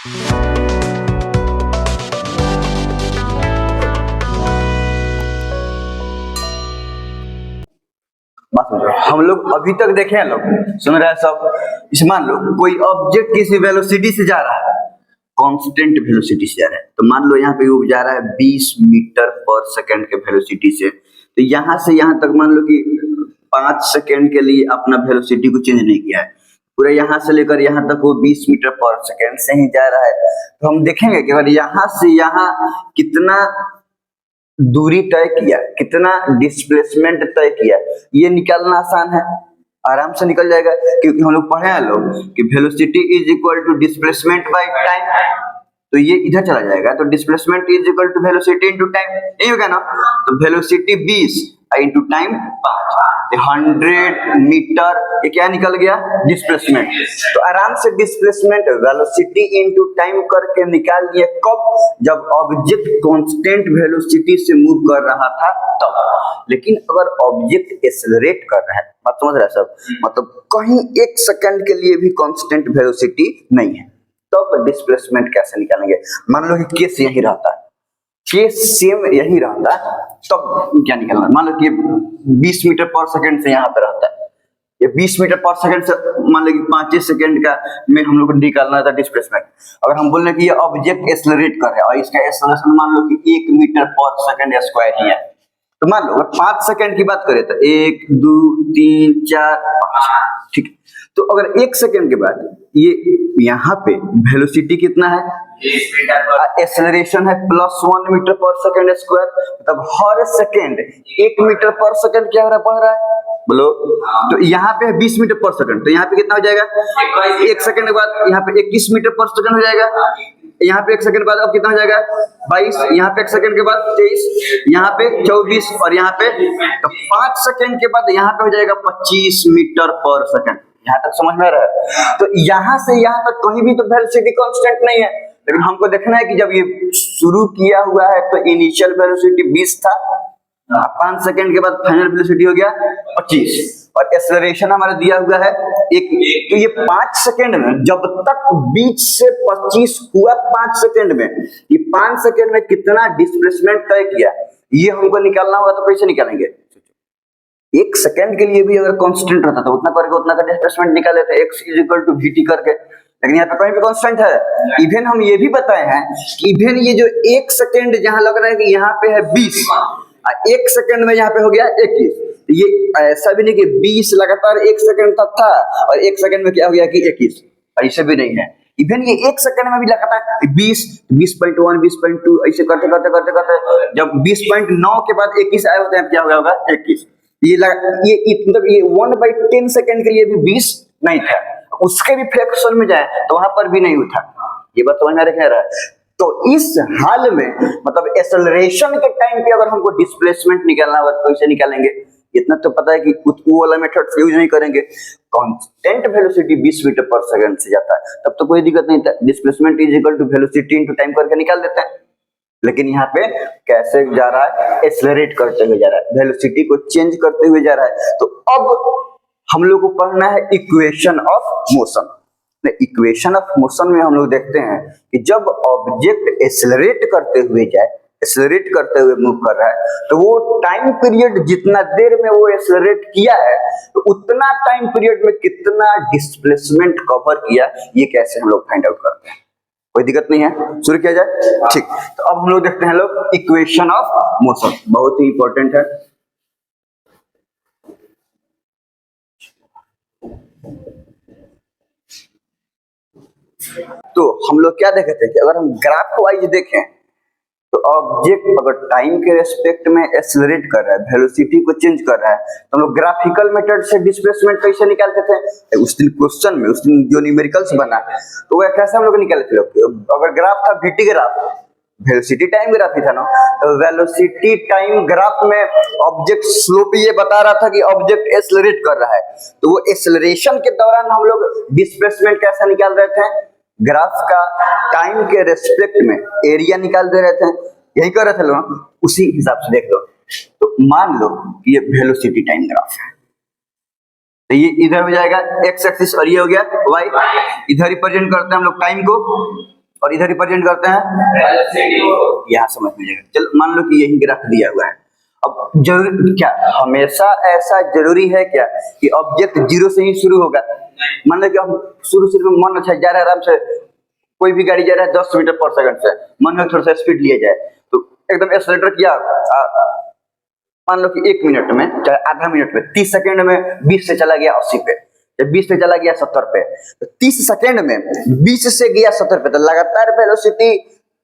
बात समझो, हम लोग अभी तक देखे हैं, लोग सुन रहे हैं सब। इस मान लो कोई ऑब्जेक्ट किसी वेलोसिटी से जा रहा है, कांस्टेंट वेलोसिटी से जा रहा है, तो मान लो यहाँ पे वो जा रहा है 20 मीटर पर सेकंड के वेलोसिटी से, तो यहाँ से यहाँ तक मान लो कि 5 सेकंड के लिए अपना वेलोसिटी को चेंज नहीं किया है, पूरा यहाँ से लेकर यहाँ तक वो 20 मीटर पर सेकंड से ही जा रहा है। तो हम देखेंगे कि अगर यहाँ से यहाँ कितना दूरी तय किया, कितना डिस्प्लेसमेंट तय किया, ये निकालना आसान है, आराम से निकल जाएगा, क्योंकि हम लोग पढ़े हैं लोग कि velocity is equal to displacement by time. तो ये इधर चला जाएगा, तो displacement is equal to velocity into time, यही होगा ना। तो वेलोसिटी 20 इनटू टाइम 5, 100 मीटर, ये क्या निकल गया, डिस्प्लेसमेंट। तो आराम से डिस्प्लेसमेंट वेलोसिटी इनटू टाइम करके निकाल दिए, कब, जब ऑब्जेक्ट कांस्टेंट वेलोसिटी से मूव कर रहा था तब। लेकिन अगर ऑब्जेक्ट एक्सेलरेट कर रहा है, बात समझ रहा है सब, मतलब कहीं 1 सेकंड के लिए भी कांस्टेंट वेलोसिटी नहीं है, तब डिस्प्लेसमेंट कैसे निकालेंगे। मान लो कि केस यही रहता है, केस सेम यही रहता, तब क्या निकालना। मान लो कि 20 मीटर पर सेकंड से यहाँ पे रहता है, ये 20 मीटर पर सेकंड से मान लो कि 5 सेकंड का में हम लोग को निकालना था डिस्प्लेसमेंट। अगर हम बोल रहे कि ये ऑब्जेक्ट एक्सेलरेट कर रहा है और इसका एक्सेलरेशन मान लो कि 1 मीटर पर सेकंड स्क्वायर ही है, तो मान लो अगर 5 सेकंड की बात करें तो 1 2 3 4 5, ठीक। तो अगर 1 सेकंड के बाद ये यहाँ पे वेलोसिटी कितना है, एक्सेलरेशन है +1 मीटर पर सेकंड स्क्वायर, मतलब हर सेकंड 1 मीटर पर सेकंड क्या हो रहा है, बढ़ रहा है, बोलो। तो यहाँ पे है 20 मीटर पर सेकंड, तो यहाँ पे कितना हो जाएगा, 1 सेकंड के बाद यहाँ पे 21 मीटर पर सेकंड हो जाएगा, यहाँ पे 1 सेकंड बाद अब कितना हो जाएगा 22, यहाँ पे 1 सेकंड के बाद 23, यहाँ पे 24 और यहाँ पे, तो 5 सेकंड के बाद यहाँ पे हो जाएगा 25 मीटर पर सेकंड। यहाँ तक समझ में आ रहा है। तो यहाँ से यहाँ तक कहीं भी तो वेलोसिटी कांस्टेंट नहीं है, लेकिन हमको देखना है कि जब ये शुरू किया हुआ है तो इनिशियल वेलोसिटी 20 था, 5 सेकंड के बाद फाइनल वेलोसिटी हो गया 25, और एक्सेलरेशन हमारा दिया हुआ है 1। तो ये 5 सेकंड में जब तक 20 से 25 हुआ, 5 सेकंड में ये 5 सेकंड में कितना डिस्प्लेसमेंट तय किया, ये हमको निकालना होगा। तो कैसे निकालेंगे, 1 सेकंड के लिए भी अगर कांस्टेंट रहता तो उतना करके उतना का डिस्प्लेसमेंट निकाल लेते, x = vt करके, लेकिन यहाँ पे कहीं भी कांस्टेंट है। इवन हम ये भी बताए हैं कि इवन ये जो 1 सेकंड जहां लग रहा है कि यहाँ पे है 20, 1 सेकंड में यहाँ पे हो गया 21, ये ऐसा भी नहीं कि 20 लगातार 1 सेकंड तक था और 1 सेकंड में क्या हो गया कि 21, ऐसे भी नहीं है। इवन ये 1 सेकंड में भी लगातार 20, 20.1, 20.2 ऐसे करते करते करते करते जब 20.9 के बाद 21 आए होते हैं, क्या हो गया होगा 21। ये मतलब ये 1/10 सेकंड के लिए भी 20 नहीं था, उसके भी फ्रैक्शन में जाए तो वहां पर भी नहीं उठा। ये बात समझ में रहा है। तो इस हाल में मतलब एक्सेलरेशन के टाइम पे अगर हमको डिस्प्लेसमेंट निकालना होगा तो कैसे निकालेंगे, इतना तो पता है कि वो वाला मेथड यूज नहीं करेंगे। कांस्टेंट वेलोसिटी 20 मीटर पर सेकंड से जाता है तब तो कोई दिक्कत नहीं था, डिस्प्लेसमेंट = वेलोसिटी इनटू टाइम करके निकाल देते हैं। लेकिन यहाँ पे कैसे जा रहा है, एक्सेलरेट करते हुए जा रहा है, वेलोसिटी को चेंज करते हुए जा रहा है। तो अब हम लोग को पढ़ना है equation of motion. Equation of motion में हम लोग देखते हैं कि जब ऑब्जेक्ट एक्सेलरेट करते हुए जाए, एक्सेलरेट करते हुए मूव कर रहा है, तो वो टाइम पीरियड जितना देर में वो एक्सेलरेट किया है तो उतना टाइम पीरियड में कितना डिस्प्लेसमेंट कवर किया, ये कैसे हम लोग फाइंड आउट करते हैं। कोई दिक्कत नहीं है, शुरू किया जाए, ठीक। तो अब हम लोग देखते हैं लोग इक्वेशन ऑफ मोशन, बहुत ही इंपॉर्टेंट है। तो हम लोग क्या देखे थे कि अगर हम ग्राफ वाइज देखें तो ऑब्जेक्ट अगर टाइम के रेस्पेक्ट में एक्सेलरेट कर रहा है, वेलोसिटी को चेंज कर रहा है, तो हम लोग ग्राफिकल मेथड से डिस्प्लेसमेंट कैसे निकालते थे। उस दिन क्वेश्चन में, उस दिन जो न्यूमेरिकल्स बना तो वह कैसे हम लोग निकाले थे। अगर ग्राफ था VT graph, velocity time graph ही था ना, तो वेलोसिटी टाइम ग्राफ में ऑब्जेक्ट स्लोप ये बता रहा था कि ऑब्जेक्ट एक्सेलरेट कर रहा है, तो वो एक्सेलरेशन के दौरान हम लोग डिस्प्लेसमेंट कैसा निकाल रहे थे, ग्राफ का टाइम के रेस्पेक्ट में एरिया निकाल दे रहे थे, यही कर रहे थे लोग, उसी हिसाब से देख लो। तो मान लो ये वेलोसिटी टाइम ग्राफ है, तो ये इधर हो जाएगा x एक्सिस और ये हो गया y, इधर रिप्रेजेंट करते हैं हम लोग टाइम को, और इधर रिप्रेजेंट करते हैं, यहाँ समझ में जाएगा। चलो मान लो कि यही ग्राफ दिया हुआ है। अब जरूर क्या हमेशा ऐसा जरूरी है क्या कि ऑब्जेक्ट जीरो से ही शुरू होगा? मान लो कि हम शुरू में मन अच्छा जा रहा है, आराम से कोई भी गाड़ी जा रहा है 10 मीटर पर सेकंड से, मन में थोड़ा सा स्पीड लिया जाए तो एकदम एक्सेलरेटर किया, मान लो कि 1 मिनट में चाहे आधा मिनट में 30 सेकंड में 20 से चला गया 80 पे, जब 20 से चला गया 70 पे, तो 30 सेकंड में 20 से गया 70 पे, तो लगातार वेलोसिटी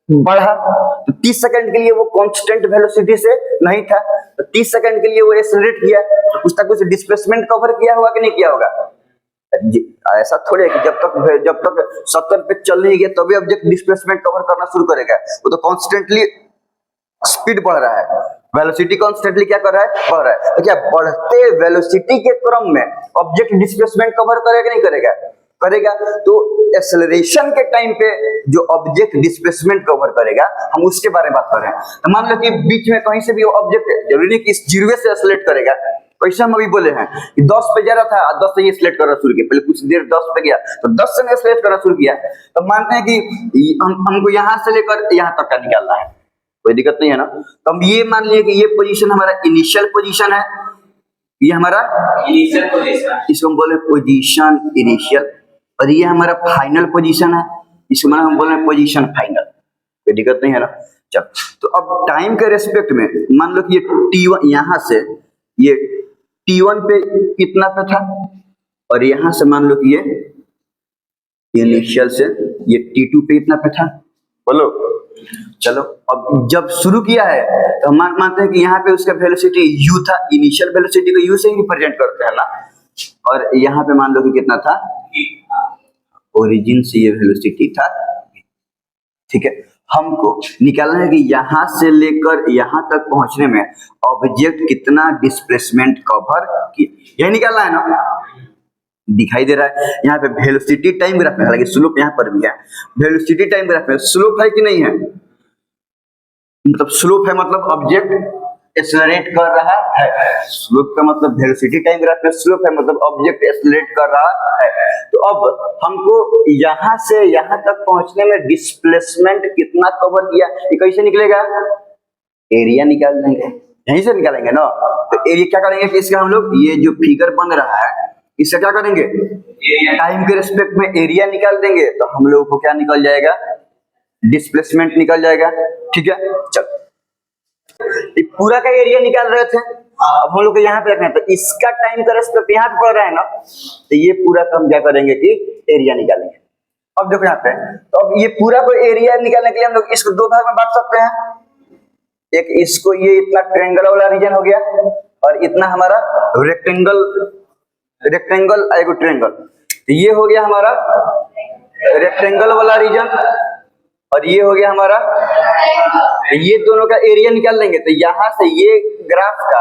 बढ़ा। तो 30 सेकंड के लिए वो कांस्टेंट वेलोसिटी से नहीं था, तो 30 सेकंड के लिए वो एक्सेलरेट किया, तो कुछ ना कुछ डिस्प्लेसमेंट कवर किया होगा कि नहीं किया होगा? ऐसा थोड़ी है कि जब तक 70 पे चल नहीं गया तभी ऑब्जेक्ट डिस्प्लेसमेंट कवर करना शुरू करेगा। वो तो कॉन्स्टेंटली स्पीड बढ़ रहा है, वेलोसिटी कॉन्स्टेंटली क्या कर रहा है, बढ़ रहा है। तो क्या बढ़ते वेलोसिटी के क्रम में ऑब्जेक्ट डिस्प्लेसमेंट कवर करेगा नहीं करेगा? करेगा। तो एक्सेलरेशन के टाइम पे जो ऑब्जेक्ट डिस्प्लेसमेंट कवर करेगा, हम उसके बारे में बात कर रहे हैं। तो मान लो कि बीच में कहीं से भी ऑब्जेक्ट, जरूरी नहीं कि इस जीरो से एक्सेलरेट करेगा, वैसे हम अभी बोले हैं कि 10 पे जा रहा था, 10 से ही एक्सेलरेट करना शुरू किया, पहले कुछ देर 10 पे गया तो 10 से एक्सेलरेट करना शुरू किया। तो मानते हैं कि हमको यहाँ से लेकर यहाँ तक का निकालना है, कोई दिक्कत नहीं है ना। तो हम ये मान लिए कि ये पोजीशन हमारा इनिशियल पोजीशन है, ये हमारा इनिशियल पोजीशन, इसको हम बोले पोजीशन इनिशियल, और ये हमारा फाइनल पोजीशन है, इसको हम बोले पोजीशन फाइनल, कोई दिक्कत नहीं है ना। चल, तो अब टाइम के रेस्पेक्ट में मान लो कि ये T1 यहाँ से ये T1 पे कितना पे था, और यहाँ से मान लो कि ये इनिशियल से ये T2 पे इतना पे था, बोलो। चलो अब जब शुरू किया है तो हम मानते हैं कि यहाँ पे उसका वेलोसिटी u था, इनिशियल वेलोसिटी को u से ही रिप्रेजेंट करते हैं ना, और यहाँ पे मान लो कि कितना था, ओरिजिन से ये वेलोसिटी था, ठीक है। हमको निकालना है कि यहाँ से लेकर यहाँ तक पहुंचने में ऑब्जेक्ट कितना डिस्प्लेसमेंट कवर किया, यही निकालना है ना। दिखाई दे रहा है यहाँ पे वेलोसिटी टाइम ग्राफ में, हालांकि स्लोप यहाँ पर भी है, वेलोसिटी टाइम ग्राफ में स्लोप है कि नहीं है, मतलब स्लोप है मतलब ऑब्जेक्ट एक्सेलरेट कर रहा है, स्लोप का मतलब वेलोसिटी टाइम ग्राफ में स्लोप है मतलब ऑब्जेक्ट एक्सेलरेट कर रहा है। तो अब हमको यहाँ से यहाँ तक पहुंचने में डिस्प्लेसमेंट कितना कवर किया, ये कैसे निकलेगा, एरिया निकाल देंगे, यहीं से निकालेंगे ना। तो एरिया क्या करेंगे कि इसका हम लोग ये जो फिगर बन रहा है इससे क्या करेंगे, टाइम के रिस्पेक्ट में एरिया निकाल देंगे, तो हम लोग को क्या निकल जाएगा, डिस्प्लेसमेंट निकल जाएगा, ठीक है। चल, ये पूरा का एरिया निकाल रहे थे, अब हम लोग को यहाँ पे रखना है, तो इसका टाइम का रेस्पेक्ट यहाँ पे पड़ रहा है ना, तो ये पूरा का हम क्या करेंगे कि एरिया निकालेंगे। अब देखो यहाँ पे, तो अब ये पूरा को एरिया निकालने के लिए हम लोग इसको दो भाग में बांट सकते हैं, एक इसको ये इतना ट्रायंगल वाला रीजन हो गया, और इतना हमारा रेक्टेंगल एगो ट्रायंगल, तो ये हो गया हमारा रेक्टेंगल वाला रीजन, और ये हो गया हमारा, ये दोनों का एरिया निकाल लेंगे। तो यहाँ से ये ग्राफ का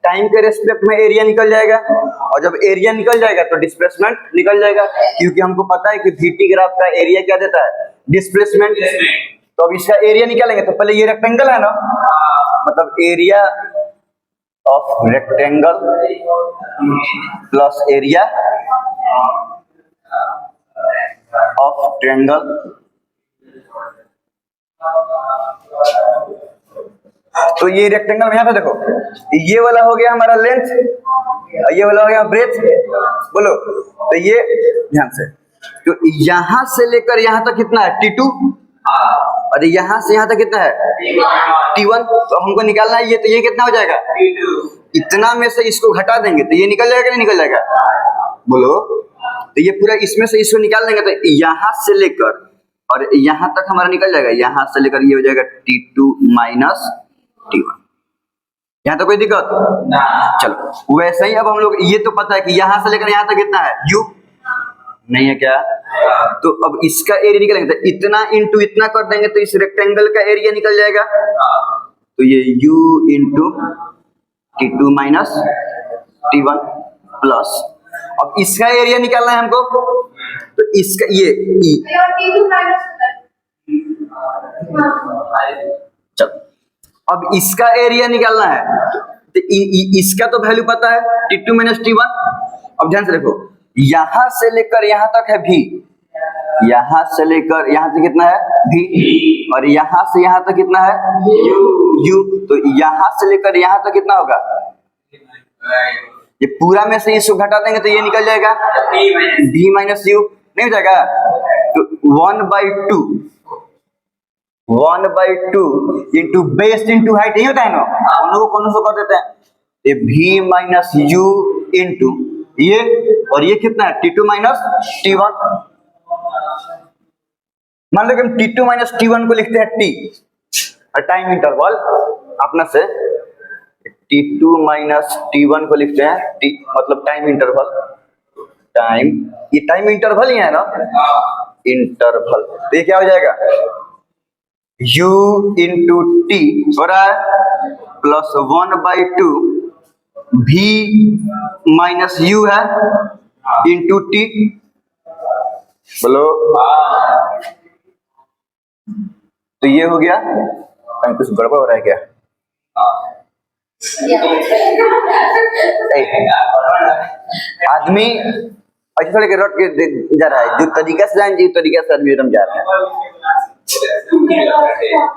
टाइम के रेस्पेक्ट में एरिया निकल जाएगा, और जब एरिया निकल जाएगा तो डिस्प्लेसमेंट निकल जाएगा, क्योंकि हमको पता है कि VT ग्राफ का एरिया क्या देता है, डिस्प्लेसमेंट। तो अब इसका एरिया निकालेंगे, तो पहले ये रेक्टेंगल है ना, मतलब area of rectangle plus area of triangle, तो ये रेक्टेंगल में यहाँ पे देखो, ये वाला हो गया हमारा लेंथ, ये वाला हो गया ब्रेथ, बोलो। तो ये ध्यान से, तो यहाँ से लेकर यहाँ तक कितना है, T2, और यहाँ से यहाँ तक कितना है, T1। तो हमको निकालना है ये, तो ये कितना हो जाएगा, इतना में से इसको घटा देंगे तो ये निकल जाएगा नहीं निकल जाएगा, बोलो। तो ये पूरा इसमें से इसको निकाल देंगे, तो यहाँ से लेकर और यहाँ तक हमारा निकल जाएगा, यहाँ से लेकर ये हो जाएगा T2 माइनस T1, यहाँ तो कोई दिक्कत ना। चलो वैसे ही अब हम लोग, ये तो पता है कि यहाँ से लेकर यहाँ तक कितना है, U नहीं है क्या, तो अब इसका एरिया निकलेंगे, तो इतना इंटू इतना कर देंगे तो इस रेक्टेंगल का एरिया निकल जाएगा, तो ये U into T2 minus T1 plus, अब इसका एरिया निकालना है हमको, तो इसका ये चलो अब इसका एरिया निकालना है, तो इसका तो वैल्यू पता है T2 माइनस T1। अब ध्यान से देखो, यहां से लेकर यहां तक है V, यहाँ से लेकर यहाँ तक कितना है भी, और यहाँ से यहाँ तक कितना है यू। तो यहाँ से लेकर यहाँ तक कितना होगा, ये पूरा में से इसको घटा देंगे तो ये निकल जाएगा भी माइनस यू, नहीं हो जाएगा। तो 1/2 इंटू बेस इंटू हाइट, यही होता है ना, दोनों को कौन सा कर देते हैं, ये भी माइनस यू इंटू ये, और ये कितना है T2 माइनस T1। मान लो कि हम T2 माइनस T1 को लिखते हैं T, और टाइम इंटरवल अपना से T2 माइनस T1 को लिखते हैं T, मतलब टाइम इंटरवल, टाइम, ये टाइम इंटरवल ही है ना, इंटरवल। तो ये क्या हो जाएगा U इंटू T हो रहा है प्लस 1/2 V माइनस U है इंटू T, बोलो। तो ये हो गया, कहीं कुछ गड़बड़ हो रहा है क्या? आदमी ऐसे थोड़े के रट के जा रहा है, जो तरीका से जाए तरीका से आदमी एकदम जा रहा है।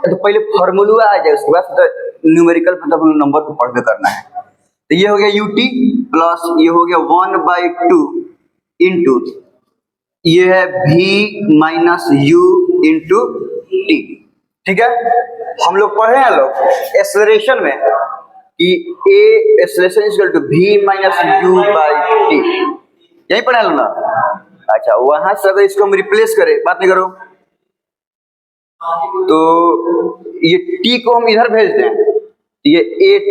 तो पहले फॉर्मूला आ जाए, उसके बाद तो न्यूमेरिकल मतलब हम नंबर को पढ़ के करना है। तो ये हो गया ut प्लस ये हो गया 1/2 इंटू ये है v minus u into T. ठीक है, हम लोग पढ़े हैं लोग एक्सेलरेशन में कि a acceleration is equal to v minus u by t, यही पढ़ा लो ना। अच्छा, वहां से अगर इसको हम रिप्लेस करें, बात नहीं करो, तो ये t को हम इधर भेज दें, ये at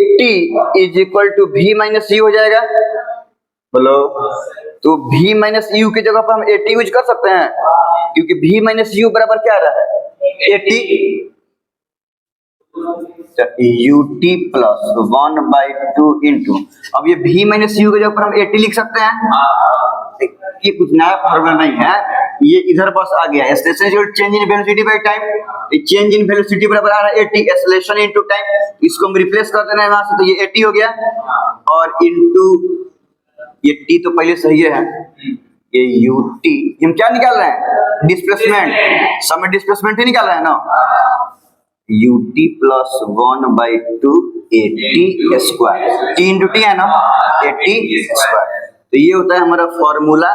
is equal to v minus u हो जाएगा, बोलो। तो v माइनस u की जगह पर हम at यूज कर सकते हैं, क्योंकि v माइनस u बराबर क्या आ रहा है at, ut प्लस 1/2 इंटू, अब ये v माइनस u की जगह पर हम at लिख सकते हैं। ये कुछ नया फॉर्मूला नहीं है, ये इधर बस आ गया, acceleration change in velocity by time, ये चेंज इन वेलोसिटी बराबर आ रहा है at एक्सेलरेशन इनटू टाइम, इसको हम रिप्लेस कर देना है वहां से, तो ये at हो गया, और इनटू ये t तो पहले सही है, ये ut हम क्या निकाल रहे हैं, डिस्प्लेसमेंट, समय डिस्प्लेसमेंट ही निकाल रहे हैं ना, ut plus 1/2 at square, t into T है ना, at स्क्वायर। तो ये होता है हमारा फॉर्मूला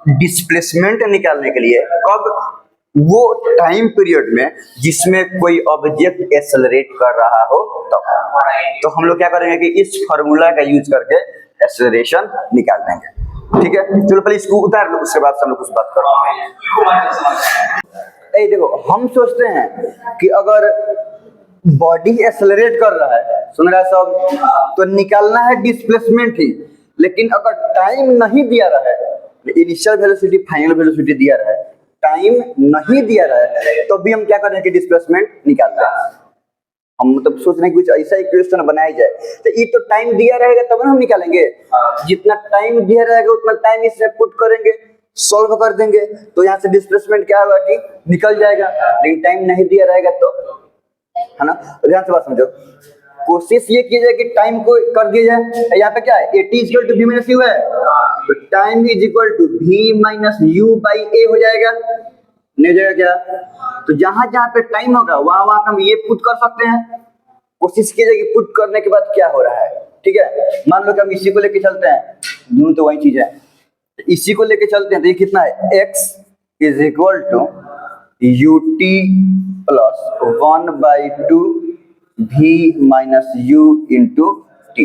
डिस्प्लेसमेंट निकालने के लिए, कब, वो टाइम पीरियड में जिसमें कोई ऑब्जेक्ट एक्सेलरेट कर रहा हो तब। तो हम लोग क्या करेंगे कि इस फॉर्मूला का यूज करके एक्सेलरेशन निकाल देंगे। ठीक है, चलो पहले इसको उतार लो, उसके बाद से हम लोग कुछ बात करते हैं। देखो, हम सोचते हैं कि अगर बॉडी एक्सेलरेट कर रहा है, सुन रहा है सब, तो निकालना है डिस्प्लेसमेंट ही, लेकिन अगर टाइम नहीं दिया रहा है, इनिशियल वेलोसिटी फाइनल वेलोसिटी दिया रहा है, टाइम नहीं दिया रहा है, तो भी हम क्या करें कि डिस्प्लेसमेंट निकाल रहे हैं। हम मतलब सोच रहे हैं कुछ ऐसा इक्वेशन बनाया जाए, तो ये तो टाइम दिया रहेगा तब ना हम निकालेंगे, जितना टाइम दिया रहेगा उतना टाइम इसमें पुट करेंगे, सॉल्व कर देंगे, तो यहाँ से डिस्प्लेसमेंट क्या होगा कि निकल जाएगा, लेकिन टाइम नहीं दिया रहेगा तो, है ना। तो ध्यान से बात समझो, कोशिश ये की जाए कि टाइम को कर दिया जाए। यहाँ पे क्या है, at is equal to v minus u है, तो time is equal to v minus u by a हो जाएगा, नहीं हो जाएगा क्या। तो जहां जहां पे टाइम होगा वहां वहां हम ये पुट कर सकते हैं। कोशिश कीजिए कि पुट करने के बाद क्या हो रहा है। ठीक है, मान लो कि हम इसी को लेके चलते हैं, दोनों तो वही चीज है, इसी को लेके चलते हैं, तो ये कितना है, x is equal to ut plus 1/2 v minus u into t,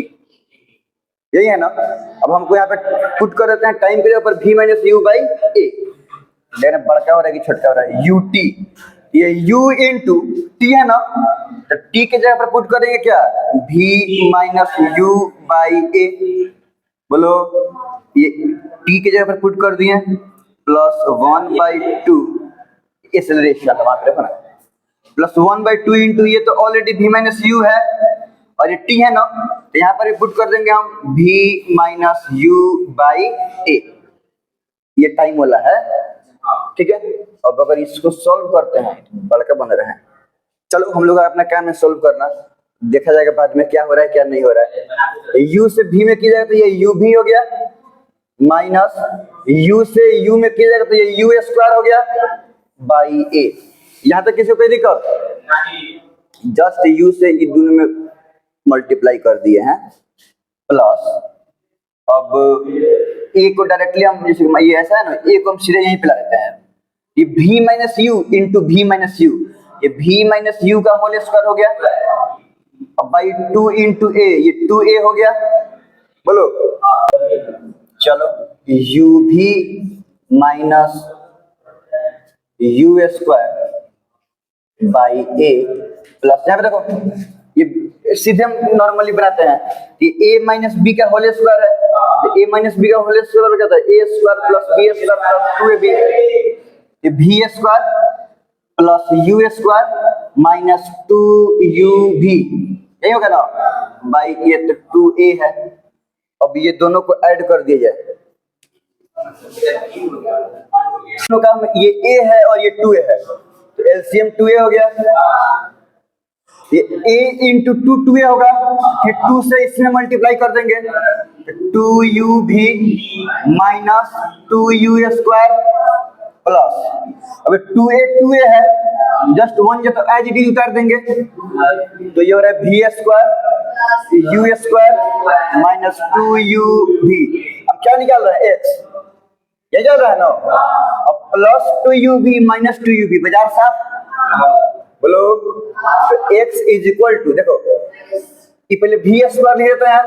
यही है ना। अब हमको यहाँ पे पुट कर देते हैं टाइम के ऊपर v minus u by a, लेकिन बड़का हो रहा है कि छोटा हो रहा है, ut, ये u इंटू टी है ना, तो t के जगह पर पुट करेंगे क्या, v minus u by a, बोलो। ये t के जगह पर पुट कर दिए प्लस 1/2 एक्सेलरेशन प्लस 1/2 इंटू ये तो ऑलरेडी v माइनस u है, और ये t है ना, तो यहाँ पर पुट कर देंगे हम v minus u by a, ये टाइम वाला है। ठीक है, अब अगर इसको सॉल्व करते हैं बड़का बन रहे हैं, चलो हम लोग अपना काम है सॉल्व करना, देखा जाएगा बाद में क्या हो रहा है क्या नहीं हो रहा है। u से v में की जाए तो ये u भी हो गया, माइनस u से u में किया जाएगा तो ये u स्क्वायर हो गया बाई a। यहां तक किसी को कोई दिक्कत? जस्ट u से ये दोनों में मल्टीप्लाई कर दिए हैं प्लस अब a को डायरेक्टली हम जैसे ये ऐसा है ना, a को हम सीधे यहीं पे ला लेते हैं, ये v minus you into v minus you, ये v माइनस यू का होल स्क्वायर हो गया, अब बाई 2 इंटू a, ये 2a हो गया। बोलो चलो u भी minus u square by a plus, यहाँ पे देखो ये सीधे हम नॉर्मली बनाते हैं कि a माइनस बी का होल स्क्वायर है, तो a माइनस बी का होल स्क्वायर क्या होता है, a square plus b square plus 2ab, ये v square plus u square minus 2ub, यही होगा ना बाई ये तो 2a है। अब ये दोनों को ऐड कर दिया जाए, दोनों का ये a है और ये 2a है, तो एलसीएम 2a हो गया, ये a इंटू 2a होगा, फिर 2 से इसमें मल्टीप्लाई कर देंगे, 2u भी माइनस 2u स्क्वायर प्लस, अब 2a है, जस्ट 1 तो एज इट इज उतार देंगे, तो ये हो रहा है v square u square minus 2u भी। अब क्या निकाल रहा है x, ये चल रहा है ना, अब प्लस 2u माइनस 2u बाजार साफ, बोलो तो x इज इक्वल टू, देखो ये पहले v स्क्वायर लिख देते हैं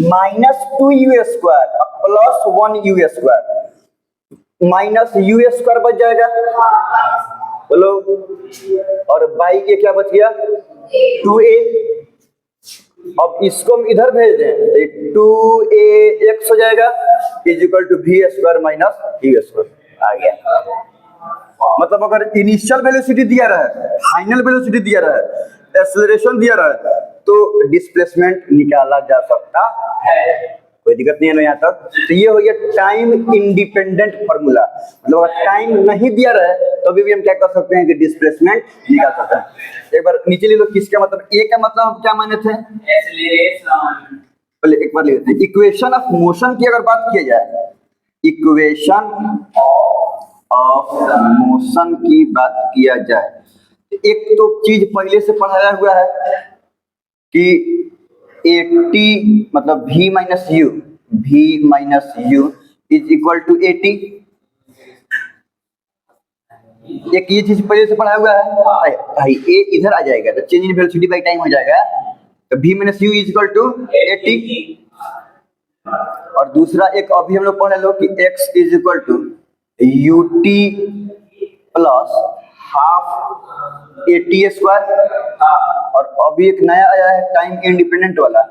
minus 2u square plus 1u square, minus u square बच जाएगा, बोलो, और बाई के क्या बच गया 2a। अब इसको हम इधर भेज दें तो 2ax हो जाएगा is equal to v square minus u square आ गया। मतलब अगर इनिशियल वेलोसिटी दिया रहा है, फाइनल वेलोसिटी दिया रहा है, एक्सेलरेशन दिया रहा है, तो डिस्प्लेसमेंट निकाला जा सकता है, कोई दिक्कत नहीं है ना यहाँ तक। तो ये हो गया टाइम इंडिपेंडेंट फॉर्मूला, मतलब अगर टाइम नहीं दिया रहा है तो भी हम क्या कर सकते हैं कि डिस्प्लेसमेंट निकाल सकते हैं। एक बार नीचे ले लो, किसका मतलब ए का मतलब हम क्या माने थे, एक्सेलरेशन। पहले एक बार ले लेते हैं, इक्वेशन ऑफ मोशन की अगर बात किया जाए, इक्वेशन ऑफ मोशन की बात किया जाए, एक तो चीज पहले से पढ़ाया हुआ है कि AT मतलब v minus u is equal to AT, एक ये चीज पहले से पढ़ा हुआ है भाई, a इधर आ जाएगा तो change in velocity by time हो जाएगा, तो v minus u is equal to AT। और दूसरा एक अभी हम लोग पढ़ लो कि x is equal to ut plus half AT square, और अभी एक नया आया है टाइम इंडिपेंडेंट वाला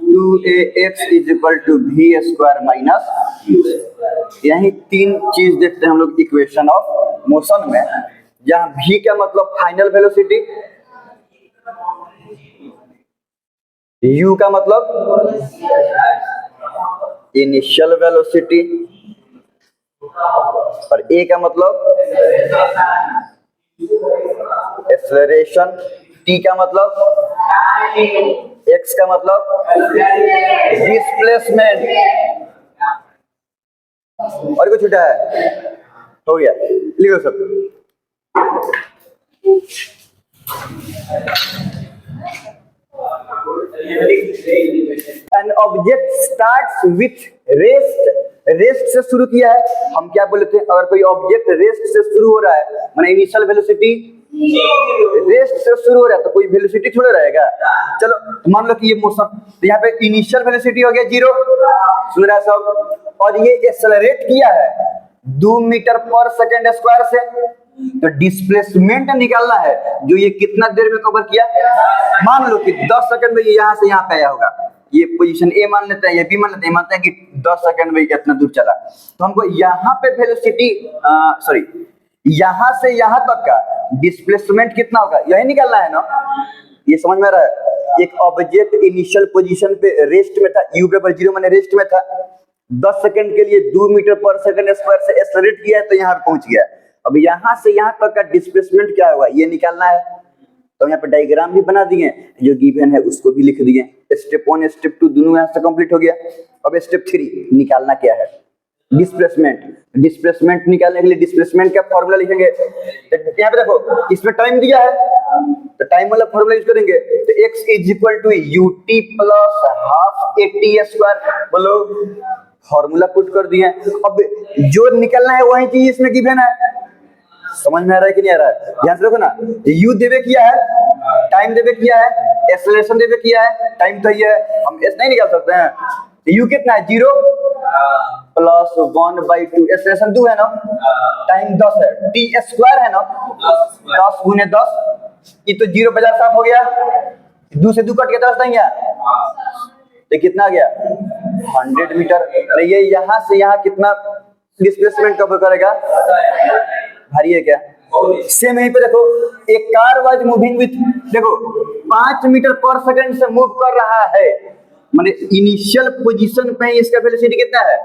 2ax is equal to v square minus u। यही तीन चीज देखते हैं हम लोग इक्वेशन ऑफ मोशन में, जहां v का मतलब फाइनल वेलोसिटी, u का मतलब इनिशियल वेलोसिटी, और a का मतलब एक्सेलरेशन, t का मतलब, x का मतलब डिस्प्लेसमेंट। और कुछ छूटा है, हो गया, लिखो सब। An object starts with rest, rest से शुरू किया है, हम क्या बोले थे, अगर कोई ऑब्जेक्ट रेस्ट से शुरू हो रहा है माने इनिशियल वेलोसिटी रेस्ट से शुरू हो रहा है तो कोई वेलोसिटी थोड़ा रहेगा। चलो मान लो कि ये मोशन, तो यहाँ पे इनिशियल वेलोसिटी हो गया 0, सुन रहा है सब, और ये एक्सेलरेट किया है 2 मीटर पर सेकंड स्क्वायर से, तो डिस्प्लेसमेंट निकालना है जो ये कितना देर में कवर किया। मान लो कि 10 सेकंड में ये यहाँ से यहाँ पे आया होगा, ये पोजीशन ए मान लेते हैं, ये बी मान लेते हैं, मानते हैं कि 10 सेकंड में इतना दूर चला, तो हमको यहाँ पे वेलोसिटी सॉरी यहाँ से यहाँ तक का डिस्प्लेसमेंट कितना होगा यही निकालना है ना। ये समझ में आ रहा है, एक ऑब्जेक्ट इनिशियल पोजीशन पे रेस्ट में था, u बराबर 0 माने रेस्ट में था, 10 सेकंड के लिए 2 मीटर पर सेकंड स्क्वायर से एक्सेलरेट किया है तो यहाँ पे पहुंच गया। अब यहाँ से यहाँ तक का डिस्प्लेसमेंट क्या होगा ये निकालना है, तो यहाँ पे डायग्राम भी बना दिए, जो गिवन है उसको भी लिख दिए, स्टेप 1 स्टेप 2 दोनों यहाँ से कंप्लीट हो गया। अब स्टेप 3 निकालना क्या है, डिस्प्लेसमेंट। डिस्प्लेसमेंट निकालने के लिए डिस्प्लेसमेंट का फॉर्मूला लिखेंगे। तो यहाँ पे देखो इसमें टाइम दिया है तो टाइम वाला फॉर्मूला यूज करेंगे। तो x is equal to ut plus half at square. बोलो फॉर्मूला पुट कर दिए। अब जो निकलना है वही चीज इसमें गिवन है। समझ में आ रहा है कि नहीं आ रहा है? ध्यान से देखो ना, u देवे किया है, टाइम देवे किया है, एक्सेलरेशन देवे किया है, टाइम तो ये है, हम s नहीं निकाल सकते हैं। u कितना है 0 प्लस 1/2, एक्सेलरेशन 2 है ना, टाइम 10 है, t स्क्वायर है ना 10 गुने 10, ये तो 0 बाजार साफ हो गया, 2 से 2 कट के 10 नहीं है तो कितना आ गया 100 मीटर। तो ये यहाँ से यहाँ कितना डिस्प्लेसमेंट कवर करेगा, भारी है क्या? सेम यहीं पे देखो, एक कार वाज मूविंग विथ, देखो 5 मीटर पर सेकंड से मूव कर रहा है, माने इनिशियल पोजीशन पे इसका वेलोसिटी कितना है?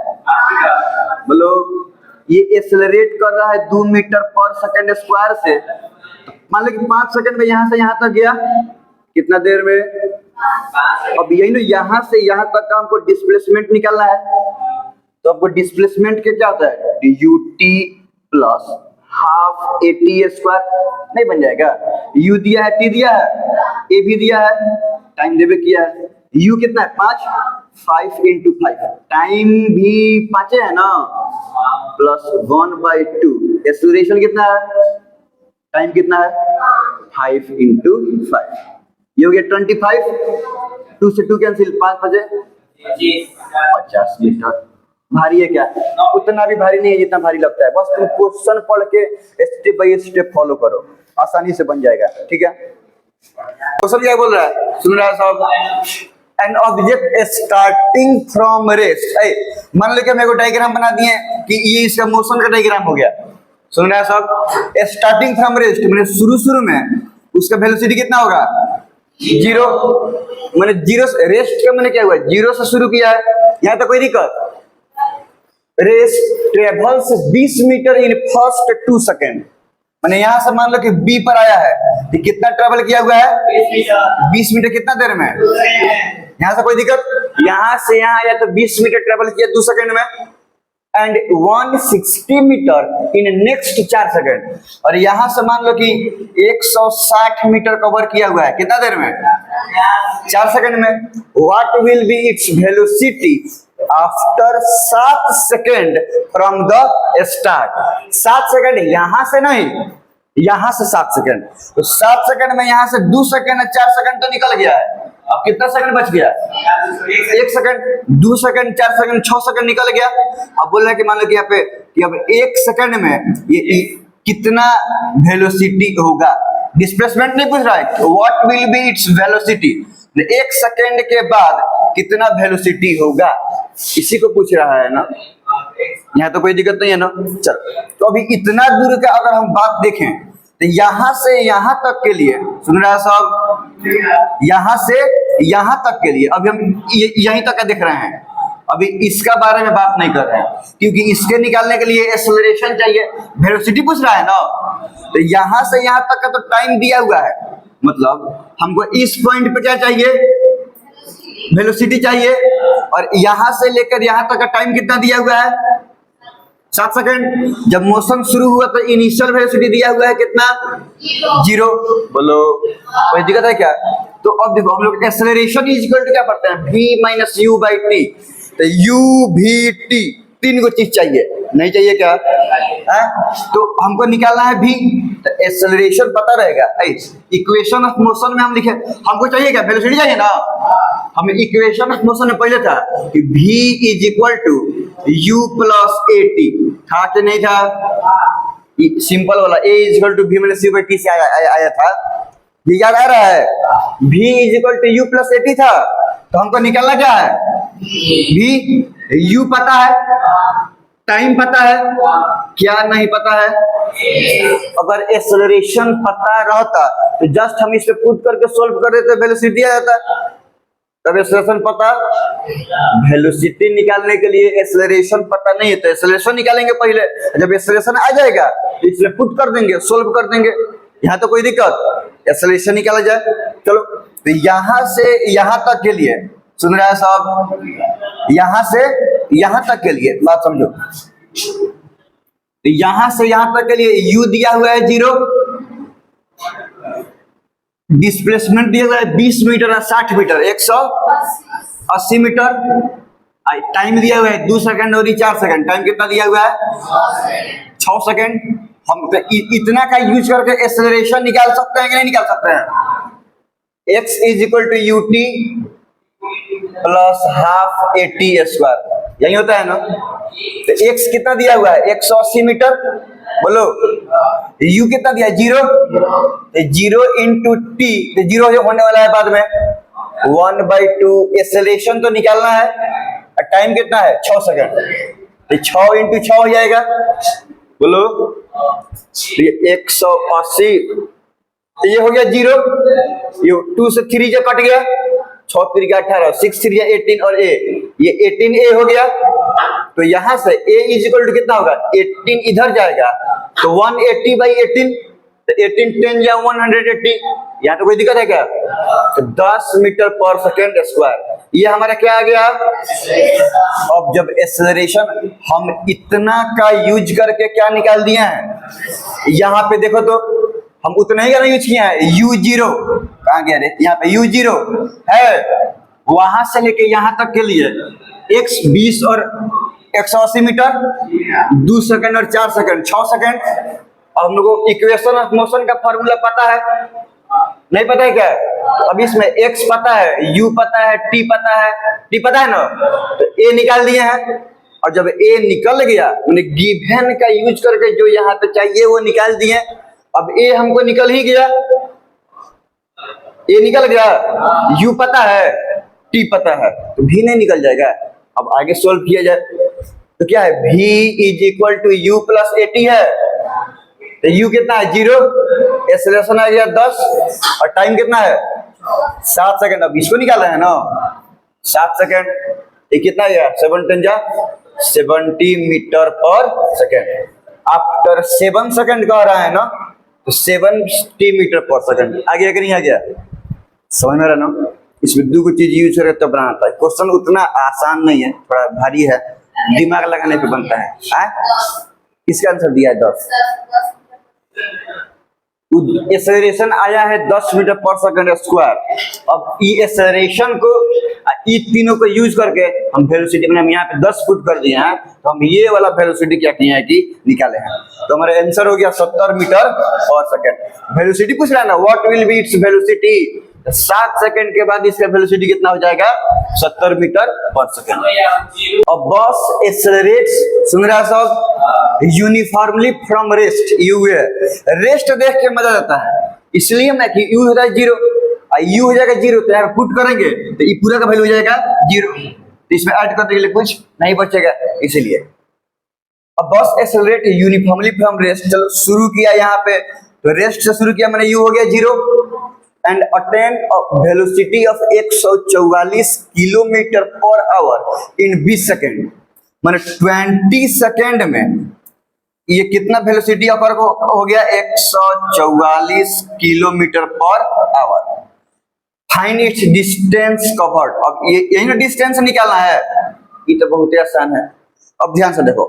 बोलो ये एक्सेलरेट कर रहा है 2 मीटर पर सेकंड स्क्वायर से, मान लो कि 5 सेकंड में यहाँ से यहाँ तक गया, कितना देर में? अब यही ना यहाँ से यहाँ तक का हमको डिस्प्लेसमेंट निकालना है, तो आपको डिस्प्लेसमेंट के क्या होता है ut plus half at square, नहीं बन जाएगा? u दिया है, t दिया है, a भी दिया है, टाइम देवे किया है, u कितना है 5, 5 into 5, टाइम भी 5 है ना, प्लस 1/2, एक्सेलरेशन कितना है, टाइम कितना है 5 into 5, ये हो गया 25, 2 से 2 कैंसिल, 5 बजे 50 मीटर। भारी है क्या? उतना भी भारी नहीं है जितना भारी लगता है, बस तुम क्वेश्चन पढ़ के स्टेप बाय स्टेप फॉलो करो, आसानी से बन जाएगा। ठीक है, क्वेश्चन क्या बोल रहा है, सुन रहा है साहब? An object starting from rest, मान लो कि हम एक डायग्राम बना दिए कि ये इसका मोशन का डायग्राम हो गया। सुन रहा है साहब? स्टार्टिंग फ्रॉम रेस्ट मैंने शुरू में उसका वेलोसिटी कितना होगा 0, मैंने 0 रेस्ट का मैंने क्या हुआ 0 से शुरू किया है, यहाँ तक कोई दिक्कत? Rest travels 20 metre in first 2 second, मैंने यहाँ से मान लो कि B पर आया है, तो कितना ट्रेवल किया हुआ है 20 मीटर, कितना देर में? यहाँ से कोई दिक्कत? यहाँ से यहाँ आया तो 20 मीटर ट्रेवल किया 2 सेकेंड में, and 160 metre in next 4 second, और यहाँ से मान लो कि 160 मीटर कवर किया हुआ है, कितना देर में? 4 सेकेंड में। What will be its velocity after 7 second from the start? 7 second यहाँ से नहीं, यहाँ से 7 सेकेंड, तो 7 सेकेंड में यहाँ से 2 सेकेंड 4 सेकेंड तो निकल गया है, अब कितना सेकंड बच गया? 1 सेकंड, 2 सेकंड, 4 सेकंड, 6 सेकंड निकल गया। अब बोल रहा है कि मान लो कि यहाँ पे कि अब 1 सेकंड में ये कितना वेलोसिटी होगा, डिस्प्लेसमेंट नहीं पूछ रहा है, what will be its velocity, 1 second के बाद कितना वेलोसिटी होगा, इसी को पूछ रहा है ना। यहाँ तो कोई दिक्कत नहीं है ना। चलो, तो अभी इतना दूर का अगर हम बात देखें तो यहाँ से यहाँ तक के लिए, सुन रहा है साहब, यहाँ से यहाँ तक के लिए अभी हम यहीं तक का देख रहे हैं, अभी इसका बारे में बात नहीं कर रहे हैं, क्योंकि इसके निकालने के लिए एक्सेलरेशन चाहिए, वेलोसिटी पूछ रहा है ना। तो यहाँ से यहाँ तक का तो टाइम दिया हुआ है, मतलब हमको इस पॉइंट पे क्या चाहिए, वेलोसिटी चाहिए, और यहाँ से लेकर यहाँ तक का टाइम कितना दिया हुआ है 7 सेकंड। जब मोशन शुरू हुआ तो इनिशियल वेलोसिटी दिया हुआ है कितना 0। बोलो कोई दिक्कत है क्या? तो अब देखो हम लोग एक्सेलरेशन इज इक्वल टू क्या पढ़ते हैं, v minus u by T, तो u v t 3 को चीज चाहिए, नहीं चाहिए क्या है? तो हमको निकालना है v, तो एक्सेलरेशन पता रहेगा, इक्वेशन ऑफ मोशन में हम लिखे, हमको चाहिए क्या वेलोसिटी चाहिए ना, हमें इक्वेशन ऑफ मोशन में पहले था कि v is equal to u plus at, था कि नहीं था? सिंपल वाला a is equal to v minus u by t से आया था, ये याद आ रहा है? v is equal to u plus at था, तो हमको निकालना क्या है v, u पता है, टाइम पता है, क्या नहीं पता है? अगर एक्सेलरेशन पता रहता तो जस्ट हम इसे पुट करके सोल्व कर देते, वेलोसिटी आ जाता। तब एक्सेलरेशन पता, वेलोसिटी निकालने के लिए एक्सेलरेशन पता नहीं है तो एक्सेलरेशन निकालेंगे पहले, जब एक्सेलरेशन आ जाएगा तो इसमें पुट कर देंगे, सोल्व कर देंगे, यहाँ तो कोई दिक्कत, एक्सेलरेशन निकाला जाए। चलो, तो यहाँ से यहाँ तक के लिए सुन रहे हैं साहब? यहां से यहां तक के लिए बात समझो, यहां से यहां तक के लिए u दिया हुआ है 0, डिस्प्लेसमेंट दिया हुआ है 20 मीटर और 60 मीटर 180 मीटर, टाइम दिया हुआ है 2 सेकंड और 4 सेकंड। टाइम कितना दिया हुआ है? 6 सेकंड। हम तो इतना का यूज करके एक्सेलरेशन निकाल सकते हैं कि नहीं निकाल सकते हैं? x is equal to u t plus half a t square, यही होता है ना? तो x कितना दिया हुआ है? 180 मीटर। बोलो u कितना दिया है? 0। 0 इंटू टी, 0 होने वाला है बाद में 1/2। एक्सेलरेशन तो निकालना है, टाइम कितना है? 6 सेकंड। तो 6 इंटू 6 हो जाएगा। बोलो 180, ये हो गया 0, ये 2 से 3 जो कट गया, 6 3 18, 6 3 18 और a, ये 18a हो गया। तो यहां से a इज इक्वल टू कितना होगा? 18 इधर जाएगा तो 180/18, तो 18 10 या 180। यहाँ तो कोई दिक्कत है क्या? तो 10 मीटर पर सेकेंड स्क्वायर, ये हमारा क्या आ गया? अब जब एक्सेलरेशन हम इतना का यूज करके क्या निकाल दिए हैं, यहाँ पे देखो तो हम उतना ही का यूज किया है। u0 कहाँ गया रे? यहाँ पे u0 है, वहां से लेके यहाँ तक के लिए x 20 और 180 मीटर, 2 सेकंड और 4 सेकंड 6 सेकंड। अब हम लोग को इक्वेशन ऑफ मोशन का फॉर्मूला पता है, नहीं पता है क्या? अब इसमें x पता है, u पता है, t पता है, t पता है ना? तो a निकाल दिए हैं, और जब a निकल गया मैंने गिवन का यूज करके जो यहाँ पे चाहिए वो निकाल दिए। अब a हमको निकल ही गया, a निकल गया, u पता है, t पता है, तो v नहीं निकल जाएगा। अब आगे सोल्व किया जाए तो क्या है? v is equal to u plus a t है, तो u कितना है? 0, एक्सेलरेशन आ गया 10 और टाइम कितना है? 7 सेकंड। अब इसको निकाल रहे हैं ना, 7 सेकंड, ये कितना गया? 7 10 जा 70 मीटर पर सेकंड। आफ्टर 7 सेकंड कह रहा है ना, तो 70 मीटर पर सेकंड आ गया कि नहीं आ गया? समझ में रहा ना? इसमें 2 चीज यूज करके तब बनाना था। क्वेश्चन उतना आसान नहीं है, थोड़ा भारी है, दिमाग लगाने पे बनता है। इसका आंसर दिया है 10। एक्सेलरेशन आया है 10 मीटर पर सेकंड स्क्वायर। अब ई एक्सेलरेशन को ई तीनों को यूज करके हम वेलोसिटी में हम यहाँ पे 10 फुट कर दिए हैं, तो हम ये वाला वेलोसिटी क्या किए हैं कि निकाले हैं। तो हमारा आंसर हो गया 70 मीटर पर सेकंड। वेलोसिटी पूछ रहा है ना, what will be its velocity? 7 second के बाद इसका वेलोसिटी कितना हो जाएगा? 70 मीटर पर सेकंड। अब बस एक्सेलरेट्स, सुन रहा सब, यूनिफॉर्मली फ्रॉम रेस्ट, यू है, रेस्ट देख के मजा आता है, इसलिए ना कि यू होता है 0, यू हो जाएगा 0, तो यहाँ पुट करेंगे तो ये पूरा का वैल्यू हो जाएगा 0, तो इसमें ऐड करने के लिए कुछ नहीं बचेगा, इसीलिए। अब बस एक्सेलरेट यूनिफॉर्मली फ्रॉम रेस्ट, चलो शुरू किया यहाँ पे, तो रेस्ट से शुरू किया मैंने, यू हो गया 0 and attain velocity of 144 kilometre per hour in 20 second, मैंने 20 सेकेंड में ये कितना वेलोसिटी ऑकर हो गया? 144 kilometre per hour. Find its distance covered. अब ये यही ना डिस्टेंस निकालना है, ये तो बहुत ही आसान है। अब ध्यान से देखो,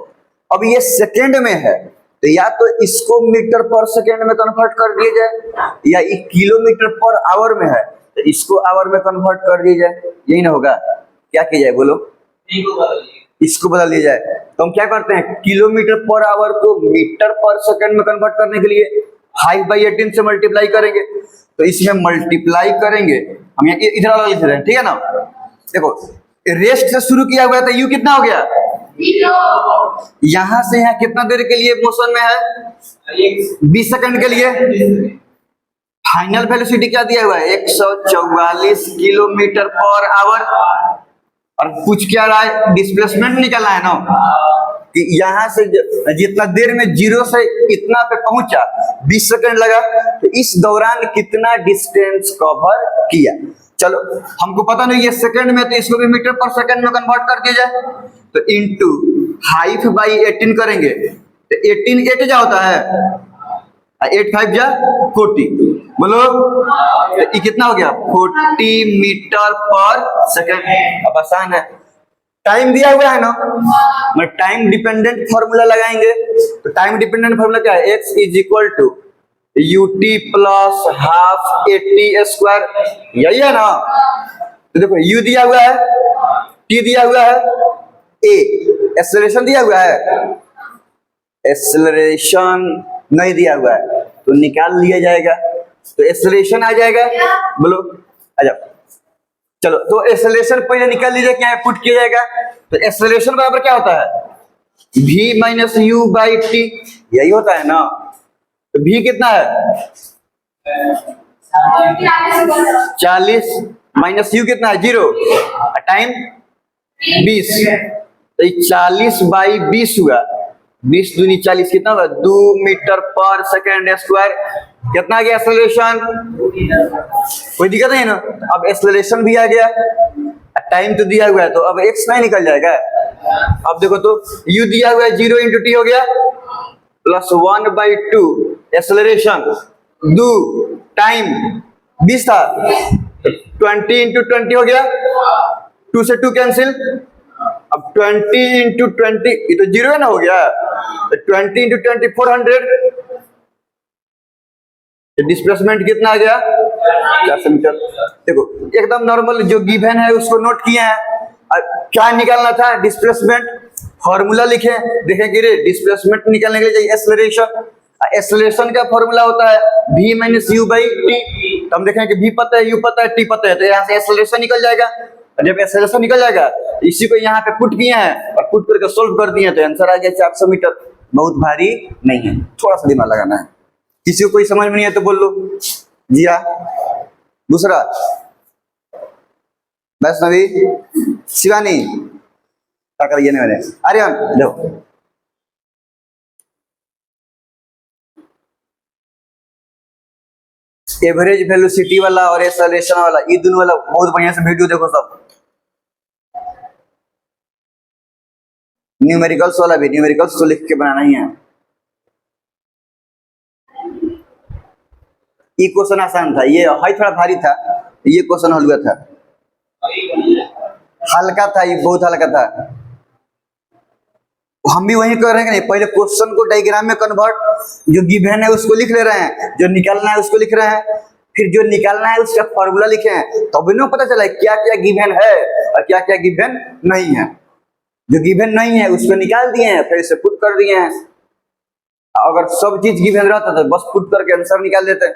अब ये सेकेंड में है, तो या तो इसको मीटर पर सेकेंड में कन्वर्ट कर दिया जाए, या ये किलोमीटर पर आवर में है तो इसको आवर में कन्वर्ट कर दिया जाए, यही ना होगा? क्या किया जाए बोलो? इसको बदल दिया जाए। तो हम क्या करते हैं, किलोमीटर पर आवर को मीटर पर सेकेंड में कन्वर्ट करने के लिए 5/18 से मल्टीप्लाई करेंगे, तो इसमें मल्टीप्लाई करेंगे हम इधर वाला लिख रहे हैं, ठीक है ना? देखो रेस्ट से शुरू किया हुआ है तो यू कितना हो गया? 0। यहां से यहाँ कितना देर के लिए मोशन में है? 20 सेकंड के लिए। फाइनल वेलोसिटी क्या दिया हुआ है? 144 किलोमीटर पर आवर। और पूछ क्या रहा है? डिस्प्लेसमेंट निकालना है ना, कि यहाँ से जितना देर में 0 से इतना पे पहुंचा, 20 सेकंड लगा, तो इस दौरान कितना डिस्टेंस कवर किया। चलो हमको पता नहीं ये सेकंड में, तो इसको भी मीटर पर सेकंड में कन्वर्ट कर दिया जाए, तो इंटू 5/18 करेंगे, तो 18 8 जा होता है, 8 5 जा 40, बोलो, तो ये कितना हो गया 40 मीटर पर सेकंड। अब आसान है, टाइम दिया हुआ है ना, मैं टाइम डिपेंडेंट फॉर्मूला लगाएंगे। तो टाइम डिपेंडेंट फॉर्मूला क्या है, x is equal to ut plus half a t square, यही है ना। तो देखो u दिया हुआ है, t दिया हुआ है, a एक्सेलरेशन दिया हुआ है, एक्सेलरेशन नहीं दिया हुआ है तो निकाल लिया जाएगा। तो एक्सेलरेशन आ जाएगा, बोलो आ जाओ, चलो तो एक्सेलरेशन पहले निकाल लीजिए, क्या है पुट किया जाएगा। तो एक्सेलरेशन बराबर क्या होता है, v minus you by t, यही होता है ना। तो v कितना है 40 माइनस u कितना है 0, टाइम 20, तो 40 बाई 20 हुआ, 20 दूनी 40 कितना होगा 2 मीटर पर सेकेंड स्क्वायर। कितना आ गया एक्सेलरेशन, कोई दिक्कत नहीं ना। अब एक्सेलरेशन भी आ गया, टाइम तो दिया हुआ है, तो अब x नहीं निकल जाएगा। अब देखो तो u दिया हुआ है 0 इंटू टी हो गया प्लस 1/2 एक्सेलरेशन, 2 टाइम 20 था, 20 इंटू 20 हो गया, 2 से 2 कैंसिल, अब 20 इंटू 20 ये तो 0 है ना, हो गया। तो 20 इंटू 20 400, डिस्प्लेसमेंट कितना आ गया 400 मीटर। देखो एकदम नॉर्मल जो गिवन है उसको नोट किए हैं, क्या निकालना था डिस्प्लेसमेंट, फॉर्मूला लिखे, देखें कि रे डिस्प्लेसमेंट निकालने के लिए चाहिए एक्सेलरेशन, एक्सेलरेशन का फॉर्मूला होता है v minus you by T. तो हम देखें कि v पता है, u पता है, t पता है, तो यहाँ से एक्सेलरेशन निकल जाएगा। जब एक्सेलरेशन निकल जाएगा इसी को यहाँ पे पुट किए हैं और पुट करके सोल्व कर दिए, तो आंसर आ गया 400 मीटर। बहुत भारी नहीं है, थोड़ा सा दिमाग लगाना है। किसी को कोई समझ में नहीं है तो बोल लो जी हाँ। दूसरा वैष्णवी, शिवानी, क्या करिए मैंने, आर्यन देखो एवरेज वेलोसिटी वाला और एक्सेलरेशन वाला, ये दोनों वाला बहुत बढ़िया से वीडियो देखो सब। न्यूमेरिकल्स वाला भी, न्यूमेरिकल्स तो लिख के बनाना ही है। ये क्वेश्चन आसान था, ये है थोड़ा भारी था, ये क्वेश्चन हल्का था, हल्का था, ये बहुत हल्का था। हम भी वही कर रहे हैं कि नहीं, पहले क्वेश्चन को डायग्राम में कन्वर्ट, जो गिवन है उसको लिख ले रहे हैं, जो निकालना है उसको लिख रहे हैं, फिर जो निकालना है उसका फॉर्मूला लिखे हैं, तब इन्हें पता चला क्या क्या गिवन है और क्या क्या गिवन नहीं है। जो गिवन नहीं है उसको निकाल दिए हैं, फिर इसे पुट कर दिए हैं। अगर सब चीज गिवन रहता तो बस पुट करके आंसर निकाल देते।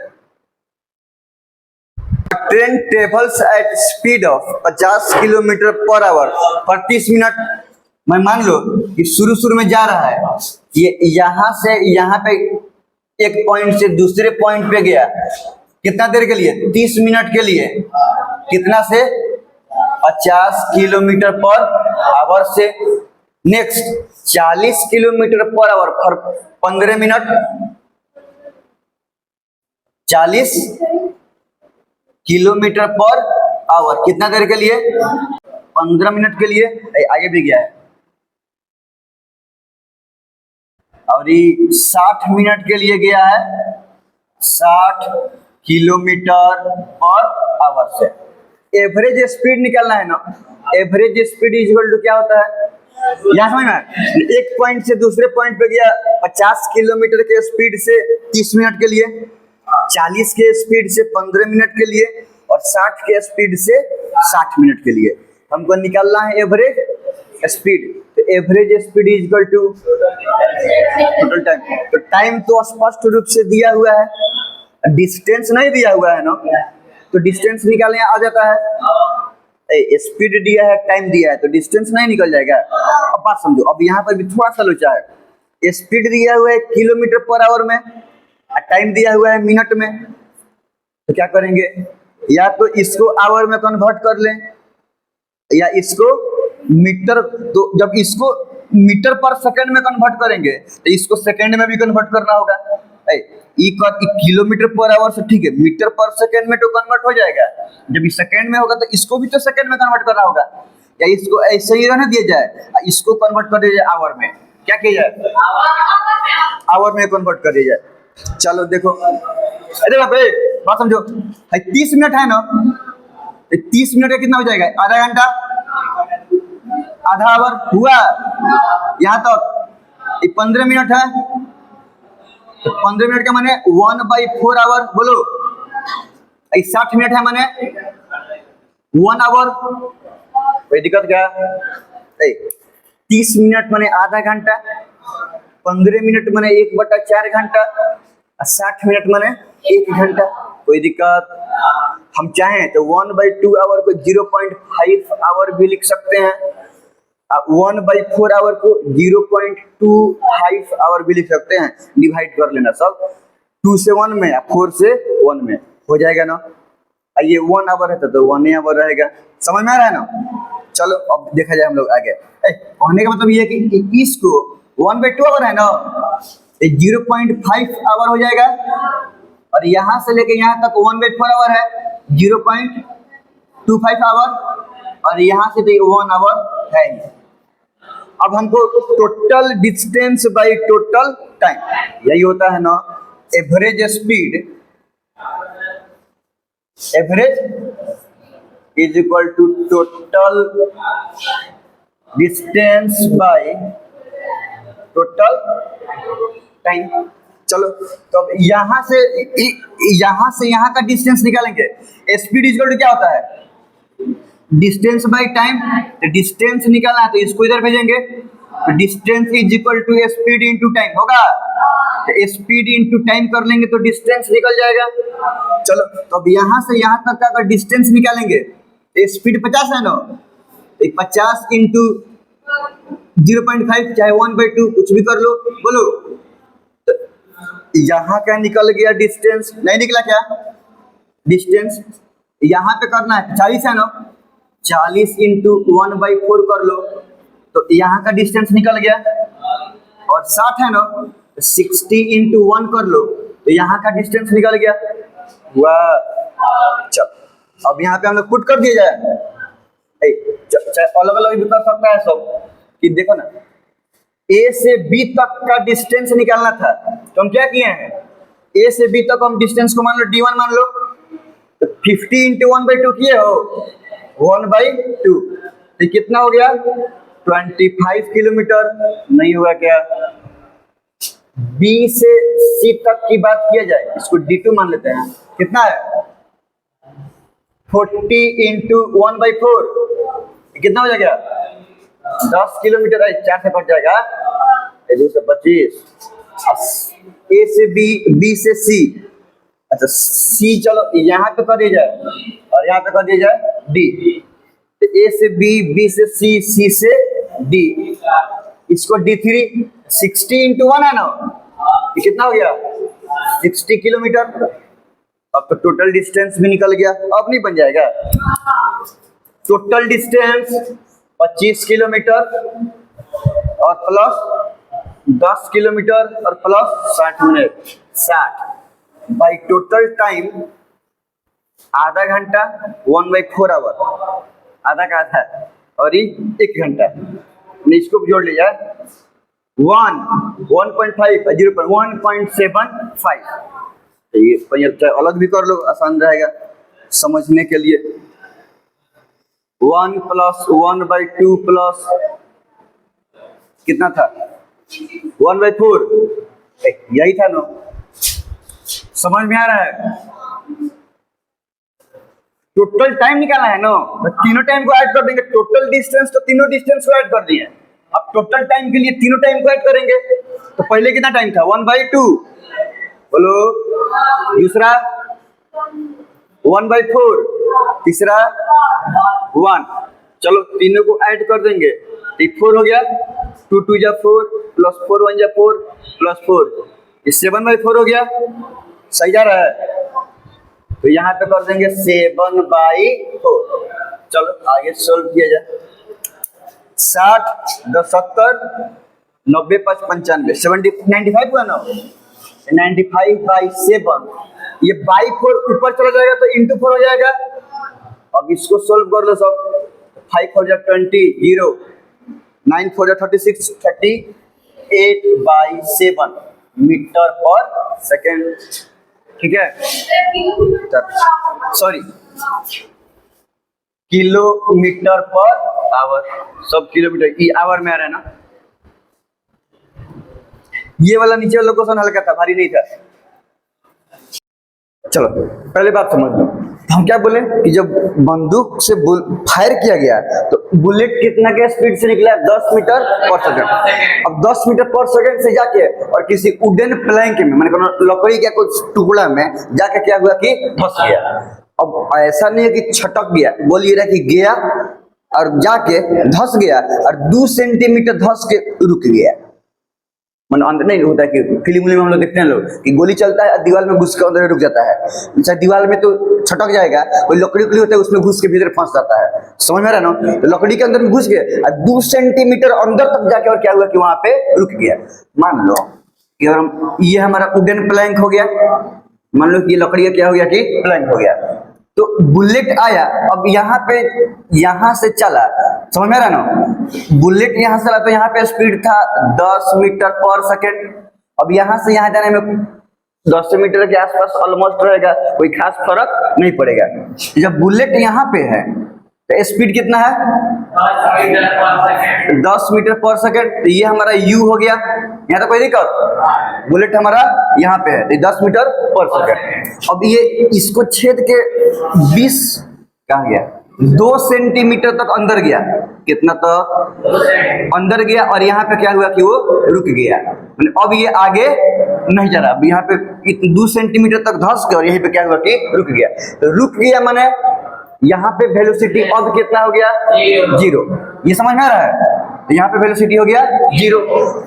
Train travels at speed of 50 kilometre per hour पर 30 मिनट। मैं मान लो कि शुरू में जा रहा है, ये यहाँ से यहाँ पे एक पॉइंट से दूसरे पॉइंट पे गया, कितना देर के लिए 30 मिनट के लिए, कितना से 50 किलोमीटर पर आवर से। नेक्स्ट 40 किलोमीटर पर आवर पर 15 मिनट, 40 किलोमीटर पर आवर कितना देर के लिए 15 मिनट के लिए। आगे भी गया है, और ये 60 मिनट के लिए गया है 60 किलोमीटर पर आवर से। एवरेज स्पीड निकालना है ना, एवरेज स्पीड इक्वल टू क्या होता है, यहाँ समझ में, एक पॉइंट से दूसरे पॉइंट पे गया 50 किलोमीटर के स्पीड से 30 मिनट के लिए, 40 के स्पीड से 15 मिनट के लिए, और 60 के स्पीड से 60 मिनट के लिए। हमको निकालना है एवरेज स्पीड। तो average speed is equal to total time. तो टाइम तो स्पष्ट रूप से दिया हुआ है, डिस्टेंस नहीं दिया हुआ है ना, तो डिस्टेंस निकालने आ जाता है। स्पीड दिया है, टाइम दिया है, तो डिस्टेंस नहीं निकल जाएगा। अब बात समझो, अब यहाँ पर भी थोड़ा सा लोचा है। स्पीड दिया हुआ है किलोमीटर पर आवर में, टाइम दिया हुआ है मिनट में, तो क्या करेंगे, या तो इसको आवर में कन्वर्ट कर लें या इसको मीटर। तो जब इसको मीटर पर सेकंड में कन्वर्ट करेंगे तो इसको सेकंड में भी कन्वर्ट करना होगा। किलोमीटर पर आवर से ठीक है, मीटर पर सेकंड में तो कन्वर्ट हो जाएगा, जब इस सेकंड में होगा तो इसको भी तो सेकंड में कन्वर्ट करना होगा, या इसको ऐसे ही रहने दिया जाए, इसको कन्वर्ट कर दिया जाए आवर में, क्या किया जाए आवर में कन्वर्ट कर दिया जाए। चलो देखो, अरे भाई बात समझो, 30 मिनट है ना, 30 मिनट का कितना हो जाएगा, आधा घंटा, आधा आवर हुआ यहाँ तक। 15 मिनट है तो 15 मिनट का माने 1/4 आवर, बोलो। 60 मिनट है माने 1 आवर, कोई दिक्कत क्या? 30 मिनट माने आधा घंटा, 15 मिनट माने 1/4 घंटा, 60 मिनट माने 1 घंटा, कोई दिक्कत? हम चाहें तो 1/2 आवर को 0.5 आवर भी लिख सकते हैं, 1/4 आवर को 0.25 आवर भी लिख सकते हैं। डिवाइड कर लेना सब, 2 से 1 में या 4 से 1 में हो जाएगा ना। ये 1 आवर है तो 1 आवर रहेगा, समझ में आ रहा है ना? चलो अब देखा जाए हम लोग आगे। कहने का मतलब ये है कि इसको 1/2 आवर है ना, 0.5 आवर हो जाएगा, और यहाँ से लेके यहाँ तक 1/4 आवर है, 0.25 आवर, और यहाँ से तो 1 आवर है। अब हमको total distance by total time, यही होता है ना average speed, average is equal to total distance by total time. चलो तो अब यहाँ से यहाँ का डिस्टेंस निकालेंगे। स्पीड इज इक्वल टू क्या होता है, डिस्टेंस बाय टाइम। तो डिस्टेंस निकालना है तो इसको इधर भेजेंगे, तो distance is equal to speed into time होगा। तो स्पीड इनटू टाइम कर लेंगे तो डिस्टेंस निकल जाएगा। चलो तो अब यहाँ से यहाँ तक का अगर डिस्टेंस निकालेंगे तो स्पीड 50 है ना, 50 इंटू 0.5 चाहे 1/2 कुछ भी कर लो, बोलो। तो यहाँ क्या निकल गया डिस्टेंस, नहीं निकला क्या डिस्टेंस? यहाँ पे करना है 40 है ना, 40 इंटू 1/4 कर लो तो यहाँ का डिस्टेंस निकल गया, और 60 है ना, 60 इंटू 1 कर लो तो यहाँ का डिस्टेंस निकल गया। वाह, चल अब यहाँ पे हम लोग पुट कर दिए जाए, अलग अलग भी कर सकता है सब, कि देखो ना ए से बी तक का डिस्टेंस निकालना था, तो हम क्या किए हैं, ए से बी तक हम डिस्टेंस को मान लो d1 मान लो, तो 50 इंटू 1/2 किए हो 1/2, तो कितना हो गया 25 किलोमीटर। नहीं हुआ क्या? बी से सी तक की बात किया जाए, इसको d2 मान लेते हैं, कितना है 40 इंटू 1/4, कितना हो जाएगा 10 किलोमीटर है, 4 से कट जाएगा 225। ए से बी, बी से सी, अच्छा सी चलो यहाँ पे कर दिया जाए और यहाँ पे कर दिया जाए डी, तो ए से बी, बी से सी, सी से डी, इसको d3 60 इंटू 1 है ना, ये कितना हो गया 60 किलोमीटर। अब तो टोटल डिस्टेंस भी निकल गया, अब नहीं बन जाएगा टोटल डिस्टेंस 25 किलोमीटर और प्लस 10 किलोमीटर और plus 60 minute, 60 by total time आधा घंटा 1/4 आवर, आधा का आधा और ये 1 घंटा, इसको जोड़ लिया 1.5 0.1.75, ये अलग भी कर लो, आसान रहेगा समझने के लिए। 1 + 1/2 प्लस कितना था 1/4, यही था ना, समझ में आ रहा है? टोटल टाइम निकालना है ना, तो तीनों टाइम को ऐड कर देंगे, टोटल डिस्टेंस तो तीनों डिस्टेंस को ऐड कर दिए। अब टोटल टाइम के लिए तीनों टाइम को ऐड करेंगे, तो पहले कितना टाइम था 1/2, बोलो, दूसरा 1/4, तीसरा 1, चलो तीनों को ऐड कर देंगे, 4 हो गया, 2 2 जा 4 प्लस 4 1 जा 4 प्लस 4, ये 7/4 हो गया, सही जा रहा है? तो यहाँ पे कर देंगे 7/4। चलो आगे सोल्व किया जाए। 60 10 70 90 5 95 70 95 हुआ ना, 95/7, ये बाई 4 ऊपर चला जाएगा तो इंटू 4 हो जाएगा। अब इसको सोल्व कर लो सब, 5 4 जा 20 0, 9 4 जा 36 38/7 मीटर पर सेकेंड। ठीक है, सॉरी किलोमीटर पर आवर, सब किलोमीटर ई आवर में आ रहा है ना। ये वाला नीचे वाला क्वेश्चन हल्का था, भारी नहीं था। चलो पहले बात समझ लो, हम क्या बोले कि जब बंदूक से फायर किया गया तो बुलेट कितना के स्पीड से निकला, 10 मीटर पर सेकंड। अब 10 मीटर पर सेकंड से जाके और किसी वुडन प्लैंक में, मैंने लकड़ी के कुछ टुकड़ा में जाके क्या हुआ कि धंस गया। अब ऐसा नहीं है कि छटक गया, बोलिए रहा कि गया और जाके धंस गया और 2 सेंटीमीटर धंस के रुक गया। मतलब अंदर नहीं होता है कि फिल्म में हम लोग देखते हैं लोग कि गोली चलता है दीवार में घुस के अंदर रुक जाता है, अच्छा दीवार में तो छटक जाएगा, कोई लकड़ी उकड़ी होता है उसमें घुस के भीतर फंस जाता है, समझ में आ रहा ना। तो लकड़ी के अंदर में घुस गए और 2 सेंटीमीटर अंदर तक जाके और क्या हुआ कि वहां पे रुक गया। मान लो कि अगर हम, ये हमारा वुडन प्लैंक हो गया, मान लो कि ये लकड़ी का क्या हो गया कि प्लैंक हो गया, तो बुलेट आया, अब यहाँ पे यहाँ से चला, समझ में आ रहा ना, बुलेट यहाँ से चला तो यहाँ पे स्पीड था 10 मीटर पर सेकंड। अब यहाँ से यहाँ जाने में 10 मीटर के आसपास ऑलमोस्ट रहेगा, कोई खास फर्क नहीं पड़ेगा। जब बुलेट यहाँ पे है तो स्पीड कितना है, 10 मीटर पर सेकंड। तो ये हमारा u हो गया, यहाँ तो कोई दिक्कत, बुलेट हमारा यहाँ पे है 10 मीटर पर सेकंड। अब ये इसको छेद के 20 कहाँ गया, 2 सेंटीमीटर तक अंदर गया, कितना तक अंदर गया, और यहाँ पे क्या हुआ कि वो रुक गया। अब ये आगे नहीं जा रहा, अब यहाँ पे 2 सेंटीमीटर तक धंस के और यहीं पे क्या हुआ कि रुक गया। तो रुक गया माने यहाँ पे वेलोसिटी अब कितना हो गया, 0। ये समझ में आ रहा है, तो यहाँ पे वेलोसिटी हो गया 0।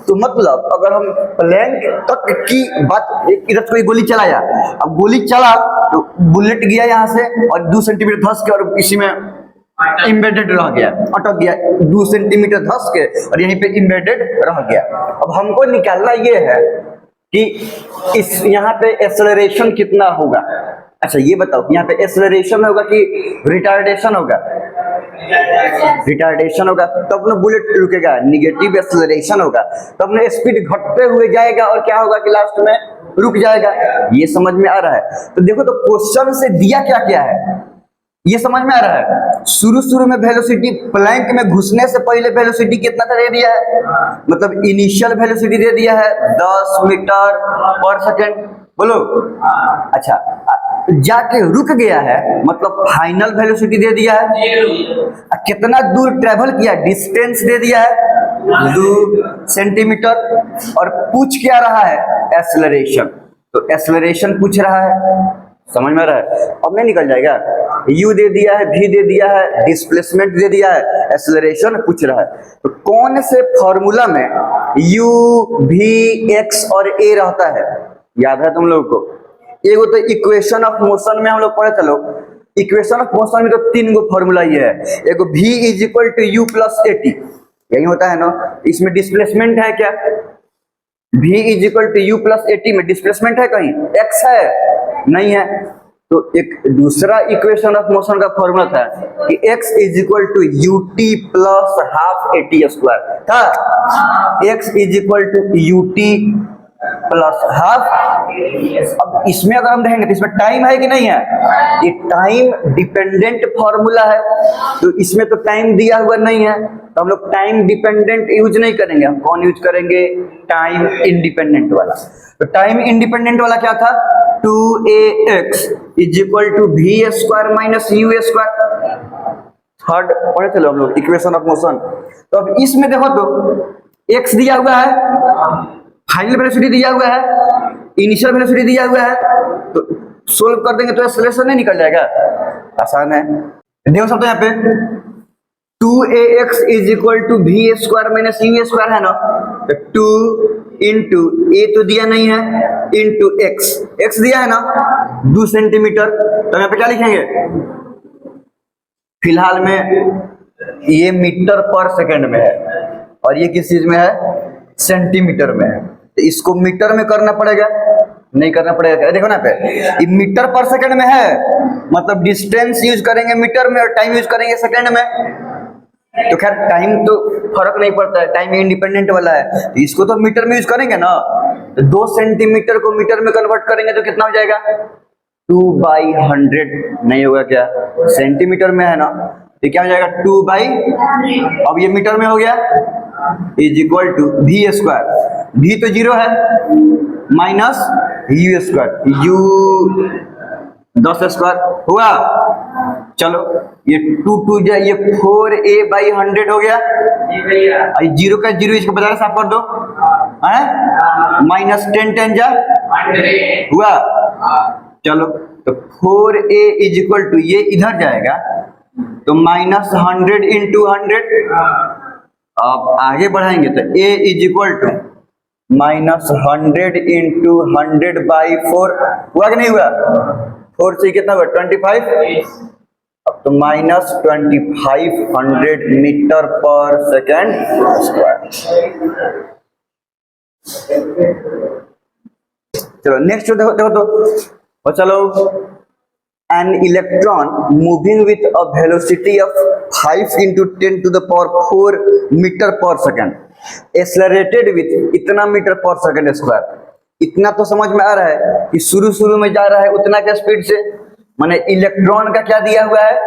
तो मतलब अगर हम प्लैंक तक की बात, इधर कोई गोली चलाया, अब गोली चला तो बुलेट गया यहाँ से और 2 सेंटीमीटर धंस के और इसी में इम्बेडेड रह गया, अटक गया, 2 सेंटीमीटर धंस के और यहीं पे इम्बेडेड रह गया। अब हमको निकालना ये है कि इस यहाँ पे एक्सेलरेशन कितना होगा। अच्छा ये बताओ, यहाँ पे एक्सेलरेशन होगा कि रिटार्डेशन होगा, रिटार्डेशन होगा तब ना बुलेट रुकेगा, निगेटिव एक्सेलरेशन होगा तब ना स्पीड घटते हुए जाएगा और क्या होगा कि लास्ट में रुक जाएगा। ये समझ में आ रहा है। तो देखो तो क्वेश्चन से दिया क्या क्या है, ये समझ में आ रहा है। शुरू में वेलोसिटी प्लैंक में घुसने से पहले वेलोसिटी कितना था दे दिया है, मतलब इनिशियल वेलोसिटी दे दिया है 10 मीटर पर सेकंड, बोलो। अच्छा जाके रुक गया है मतलब फाइनल वेलोसिटी दे दिया है, कितना दूर ट्रेवल किया डिस्टेंस दे दिया है 2 सेंटीमीटर, और पूछ क्या रहा है एक्सेलरेशन, तो एक्सेलरेशन पूछ रहा है, समझ में आ रहा है। अब नहीं निकल जाएगा, u दे दिया है, v दे दिया है, डिस्प्लेसमेंट दे दिया है, एक्सेलरेशन पूछ रहा है। तो कौन से फॉर्मूला में u v x और a रहता है, याद है तुम लोगों को। एगो तो इक्वेशन ऑफ मोशन में हम लोग पढ़े चलो, इक्वेशन ऑफ मोशन में तो 3 गो फॉर्मूला ये है, एगो v is equal to u plus at, यही होता है ना। इसमें डिस्प्लेसमेंट है क्या, v is equal to u plus at में डिस्प्लेसमेंट है कहीं, x है नहीं है। तो एक दूसरा इक्वेशन ऑफ मोशन का फॉर्मूला था कि x is equal to ut plus half at square था, x is equal to ut plus half. अब इसमें अगर हम देखेंगे तो इसमें टाइम है कि नहीं है, ये टाइम डिपेंडेंट फॉर्मूला है, तो इसमें तो टाइम दिया हुआ नहीं है, तो हम लोग टाइम डिपेंडेंट यूज नहीं करेंगे, हम कौन यूज करेंगे, टाइम इंडिपेंडेंट वाला। तो टाइम इंडिपेंडेंट वाला क्या था, 2ax is equal to v square minus u square, third पढ़े चलो हम लोग इक्वेशन ऑफ मोशन। तो अब इसमें देखो तो x दिया हुआ है, फाइनल वेलोसिटी दिया हुआ है, इनिशियल वेलोसिटी दिया हुआ है, तो सोल्व कर देंगे तो एक्सेलरेशन नहीं निकल जाएगा, आसान है। देखो सब तो यहाँ पे 2ax is equal to v square minus u square है ना, तो 2 इंटू a तो दिया नहीं है इंटू x दिया है ना 2 सेंटीमीटर, तो यहाँ पे क्या लिखेंगे, फिलहाल में ये मीटर पर सेकंड में है और ये किस चीज में है, सेंटीमीटर में है, तो इसको मीटर में करना पड़ेगा, नहीं करना पड़ेगा। देखो ना पे ये मीटर पर सेकंड में है, मतलब डिस्टेंस यूज करेंगे मीटर में और टाइम यूज करेंगे सेकंड में, तो खैर टाइम तो फर्क नहीं पड़ता है, टाइम इंडिपेंडेंट वाला है, तो इसको तो मीटर में यूज करेंगे ना। तो 2 सेंटीमीटर को मीटर में कन्वर्ट करेंगे तो कितना हो जाएगा, 2/100 नहीं होगा क्या, सेंटीमीटर में है ना, तो क्या हो जाएगा 2/, अब ये मीटर में हो गया, is equal to v square, v तो 0 है, minus u square, u 10 square हुआ। चलो ये 2 जा ये 4a/100 हो गया, 0 का 0 इसको बता साफ कर दो, माइनस 10 जा हुआ। चलो तो 4a इज इक्वल टू ये इधर जाएगा तो -100 इंटू 100। अब आगे बढ़ाएंगे तो a is equal to -100 into 100/4 हुआ कि नहीं हुआ, 4 से कितना हुआ 25, अब तो -2500 मीटर पर सेकेंड स्क्वायर। चलो नेक्स्ट देखो तो चलो, an electron moving with a velocity of 5 into 10 to the power 4 meter per second accelerated with इतना मीटर पर सेकेंड स्क्वायर। इतना तो समझ में आ रहा है कि शुरू में जा रहा है उतना के स्पीड से, माने इलेक्ट्रॉन का क्या दिया हुआ है,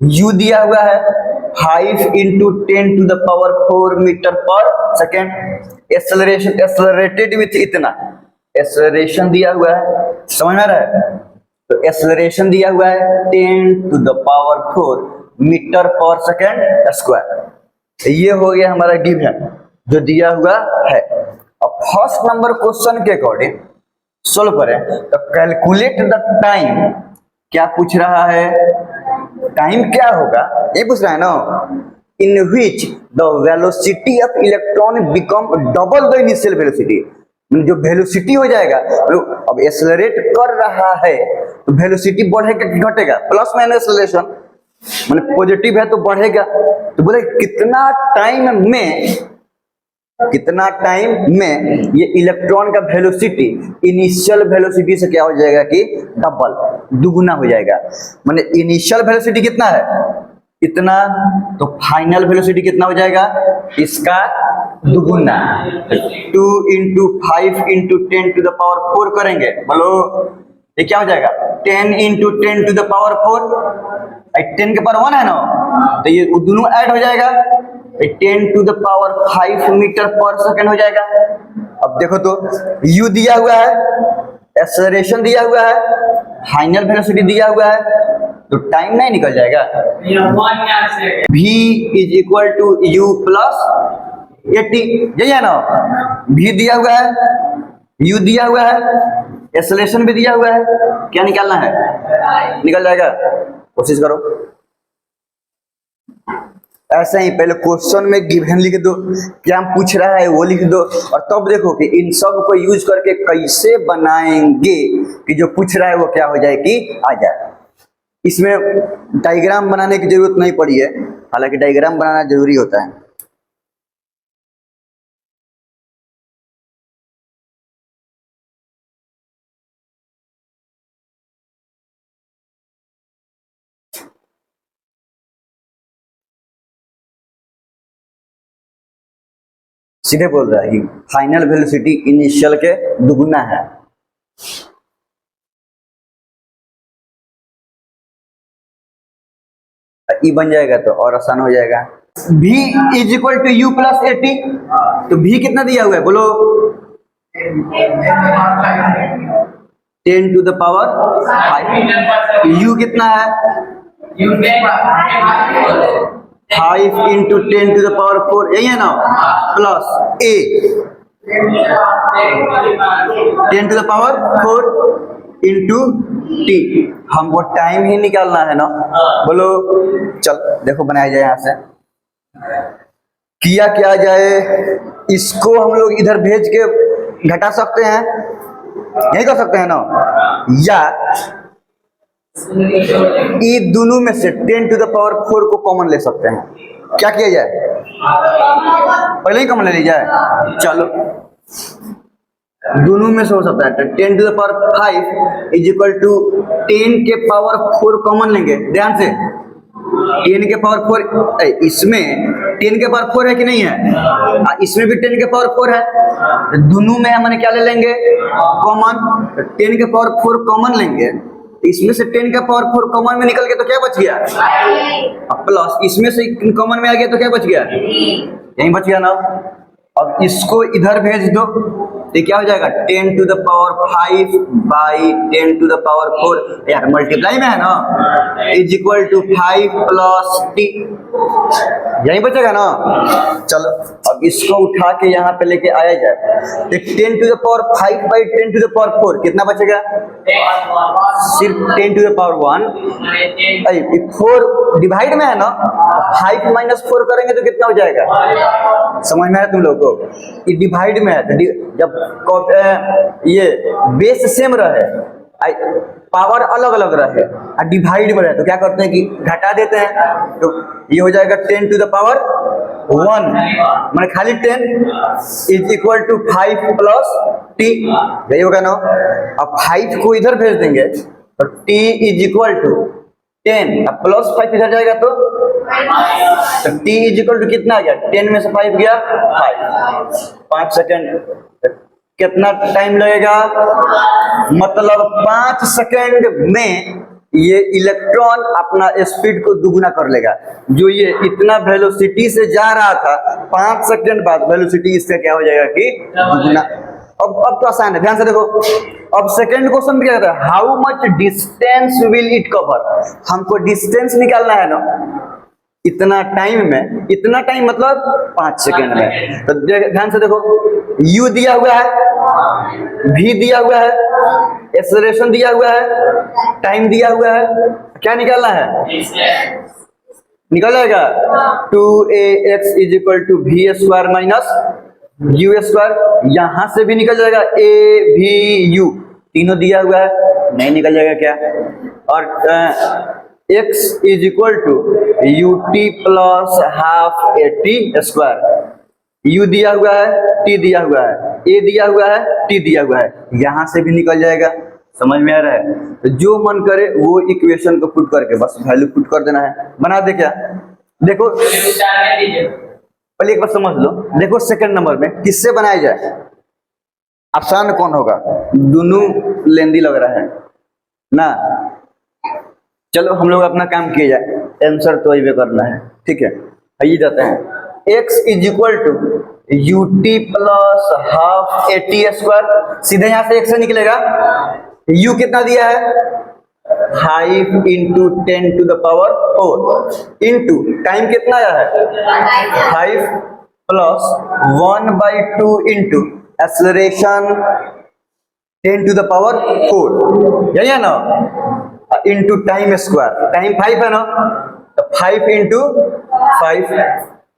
u दिया हुआ है 5 into 10 to the power 4 metre पर सेकेंड। एक्सेलरेशन एक्सेलरेटेड विथ इतना, एक्सेलरेशन दिया हुआ है, समझ में आ रहा है, तो एक्सेलरेशन दिया हुआ है 10 to the power 4 मीटर पर सेकेंड स्क्वायर। ये हो गया हमारा गिवन जो दिया हुआ है। अब फर्स्ट नंबर क्वेश्चन के अकॉर्डिंग सोल्व करें तो कैलकुलेट द टाइम, क्या पूछ रहा है, टाइम क्या होगा ये पूछ रहा है ना, in which the velocity of electron become double the initial velocity, जो वेलोसिटी हो जाएगा, अब एक्सेलरेट कर रहा है तो वेलोसिटी बढ़ेगा कि घटेगा, प्लस माइनस एक्सेलरेशन, माने पॉजिटिव है तो बढ़ेगा। तो बोले कितना टाइम में ये इलेक्ट्रॉन का वेलोसिटी इनिशियल वेलोसिटी से क्या हो जाएगा कि डबल, दुगुना हो जाएगा। माने इनिशियल वेलोसिटी कितना है इतना, तो फाइनल वेलोसिटी कितना हो जाएगा इसका दुगुना। 2 into 5 into 10 to the power 4 करेंगे, बोलो ये क्या हो जाएगा 10 into 10 to the power 4, 10 के पावर 1 है ना, तो ये दोनों ऐड हो जाएगा, 10 to the power 5 मीटर पर सेकेंड हो जाएगा। अब देखो तो u दिया हुआ है, एक्सेलरेशन दिया हुआ है, फाइनल वेलोसिटी दिया हुआ है, तो टाइम नहीं निकल जाएगा, v is equal to u plus 80, यही है ना, v दिया हुआ है, u दिया हुआ है, एक्सेलरेशन भी दिया हुआ है, क्या निकालना है, निकल जाएगा, कोशिश करो। ऐसे ही पहले क्वेश्चन में गिवन लिख दो, क्या पूछ रहा है वो लिख दो, और तब देखो कि इन सब को यूज करके कैसे बनाएंगे कि जो पूछ रहा है वो क्या हो जाए कि आ जाए। इसमें डायग्राम बनाने की जरूरत नहीं पड़ी है, हालांकि डायग्राम बनाना जरूरी होता है। सीधे बोल रहा है कि फाइनल वेलोसिटी इनिशियल के दुगुना है। ई बन जाएगा तो और आसान हो जाएगा। v is equal to u plus 80, तो v कितना दिया हुआ है बोलो 10 टू द पावर 5, u कितना है 5 इंटू 10 टू द पावर 4, यही है ना, plus a 10 to the power 4 into t, हमको टाइम ही निकालना है ना, बोलो चल देखो बनाया जाए, यहाँ से किया जाए, इसको हम लोग इधर भेज के घटा सकते हैं, यही कर सकते हैं ना, या ये दोनों में से 10 टू द पावर 4 को कॉमन ले सकते हैं। क्या किया जाए, पहले ही कॉमन ले ली जाए, चलो दोनों में से हो सकता है, 10 to the power 5 is equal to 10 के पावर 4 कॉमन लेंगे, ध्यान से 10 के पावर 4, इसमें 10 के पावर 4 है कि नहीं है, इसमें भी 10 के पावर 4 है, तो दोनों में हमने क्या ले लेंगे, कॉमन। 10 के पावर 4 कॉमन लेंगे, इसमें से 10 का पावर 4 कॉमन में निकल गया तो क्या बच गया, प्लस इसमें से कॉमन में आ गया तो क्या बच गया, यही बच गया ना। अब इसको इधर भेज दो तो क्या हो जाएगा, 10 to the power 5 by 10 to the power 4, यार मल्टीप्लाई में है ना, is equal to 5 plus t, यही बचेगा ना। चलो अब इसको उठा के यहाँ पे लेके आया जाए, तो 10 to the power 5 by 10 to the power 4 कितना बचेगा, सिर्फ 10 to the power 1, 4 डिवाइड में है ना, 5 माइनस 4 करेंगे तो कितना हो जाएगा, समझ में आया तुम लोगों को, ये डिवाइड में है, तो जब ये बेस सेम रहे, पावर अलग अलग रहे और डिवाइड में रहे तो क्या करते हैं कि घटा देते हैं, तो ये हो जाएगा 10 to the power 1, मैंने खाली 10 is equal to 5 plus t, यही होगा ना। अब 5 को इधर भेज देंगे तो टी इज इक्वल टू 10, अब प्लस 5 इधर जाएगा तो t इज इक्वल टू कितना आ गया, 10 में से 5 गया 5 सेकेंड, कितना टाइम लगेगा, मतलब 5 सेकेंड में ये इलेक्ट्रॉन अपना स्पीड को दुगुना कर लेगा। जो ये इतना वेलोसिटी से जा रहा था, 5 सेकेंड बाद वेलोसिटी इसका क्या हो जाएगा कि दुगुना। अब तो आसान है, ध्यान से देखो। अब सेकंड क्वेश्चन क्या कहता है, how much distance will it cover, हमको डिस्टेंस निकालना है ना, इतना टाइम में, इतना टाइम मतलब 5 सेकेंड में। तो ध्यान से देखो, u दिया हुआ है, v दिया हुआ है, एक्सेलरेशन दिया हुआ है, टाइम दिया हुआ है, क्या निकालना है, निकल जाएगा 2ax is equal to v square minus u square, यहां से भी निकल जाएगा a v u, तीनों दिया हुआ है, नहीं निकल जाएगा क्या, और x is equal to u t plus half a t square, u दिया हुआ है, t दिया हुआ है, a दिया हुआ है, t दिया हुआ है, यहां से भी निकल जाएगा। समझ में आ रहा है, तो जो मन करे वो इक्वेशन को पुट करके बस वैल्यू पुट कर देना है। बना दे क्या, देखो पहले एक बार समझ लो, देखो सेकंड नंबर में किससे बनाया जाए, आसान कौन होगा, दोनों लेंदी लग रहा है ना। चलो हम लोग अपना काम किए जाए, आंसर तो ये करना है, ठीक है। आइए जाते हैं, x is equal to u t plus half a t square, सीधे यहां से x से निकलेगा, u कितना दिया है 5 into 10 to the power 4 into time कितना आया है 5 plus 1/2 into acceleration 10 to the power 4, यही है ना, इंटू टाइम स्क्वायर, टाइम 5 है ना, तो 5 इंटू 5।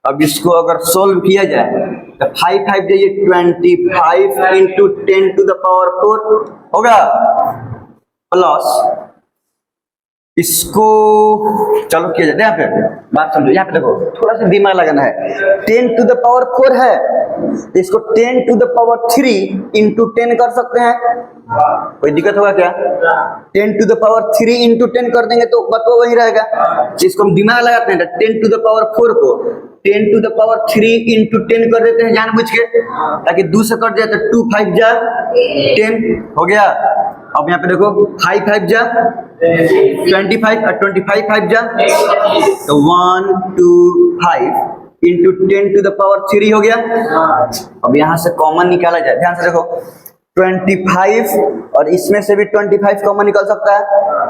अब इसको अगर सोल्व किया जाए तो 5 जाइए 25 इंटू 10 टू द पावर 4 होगा, प्लस इसको चलो किया जाए, यहाँ पे बात समझो, यहाँ पे देखो थोड़ा सा दिमाग लगाना है, 10 टू द पावर 4 है, तो इसको 10 टू द पावर 3 इंटू 10 कर सकते हैं, कोई दिक्कत होगा क्या, 10 टू द पावर 3 इंटू 10 कर देंगे तो बतवा वही रहेगा। इसको हम दिमाग लगाते हैं, 10 टू द पावर 4 को 10 टू द पावर 3 इंटू 10 कर देते हैं जानबूझ के, ताकि 2 से कट जाए तो 2 5 जा 10 हो गया। अब यहाँ पे देखो 5 5 जा 25 और 25 5 जा तो 1 2 5 इंटू 10 टू द पावर 3 हो गया। अब यहाँ से कॉमन निकाला जाए, ध्यान से देखो 25 और इसमें से भी 25 कॉमन निकल सकता है,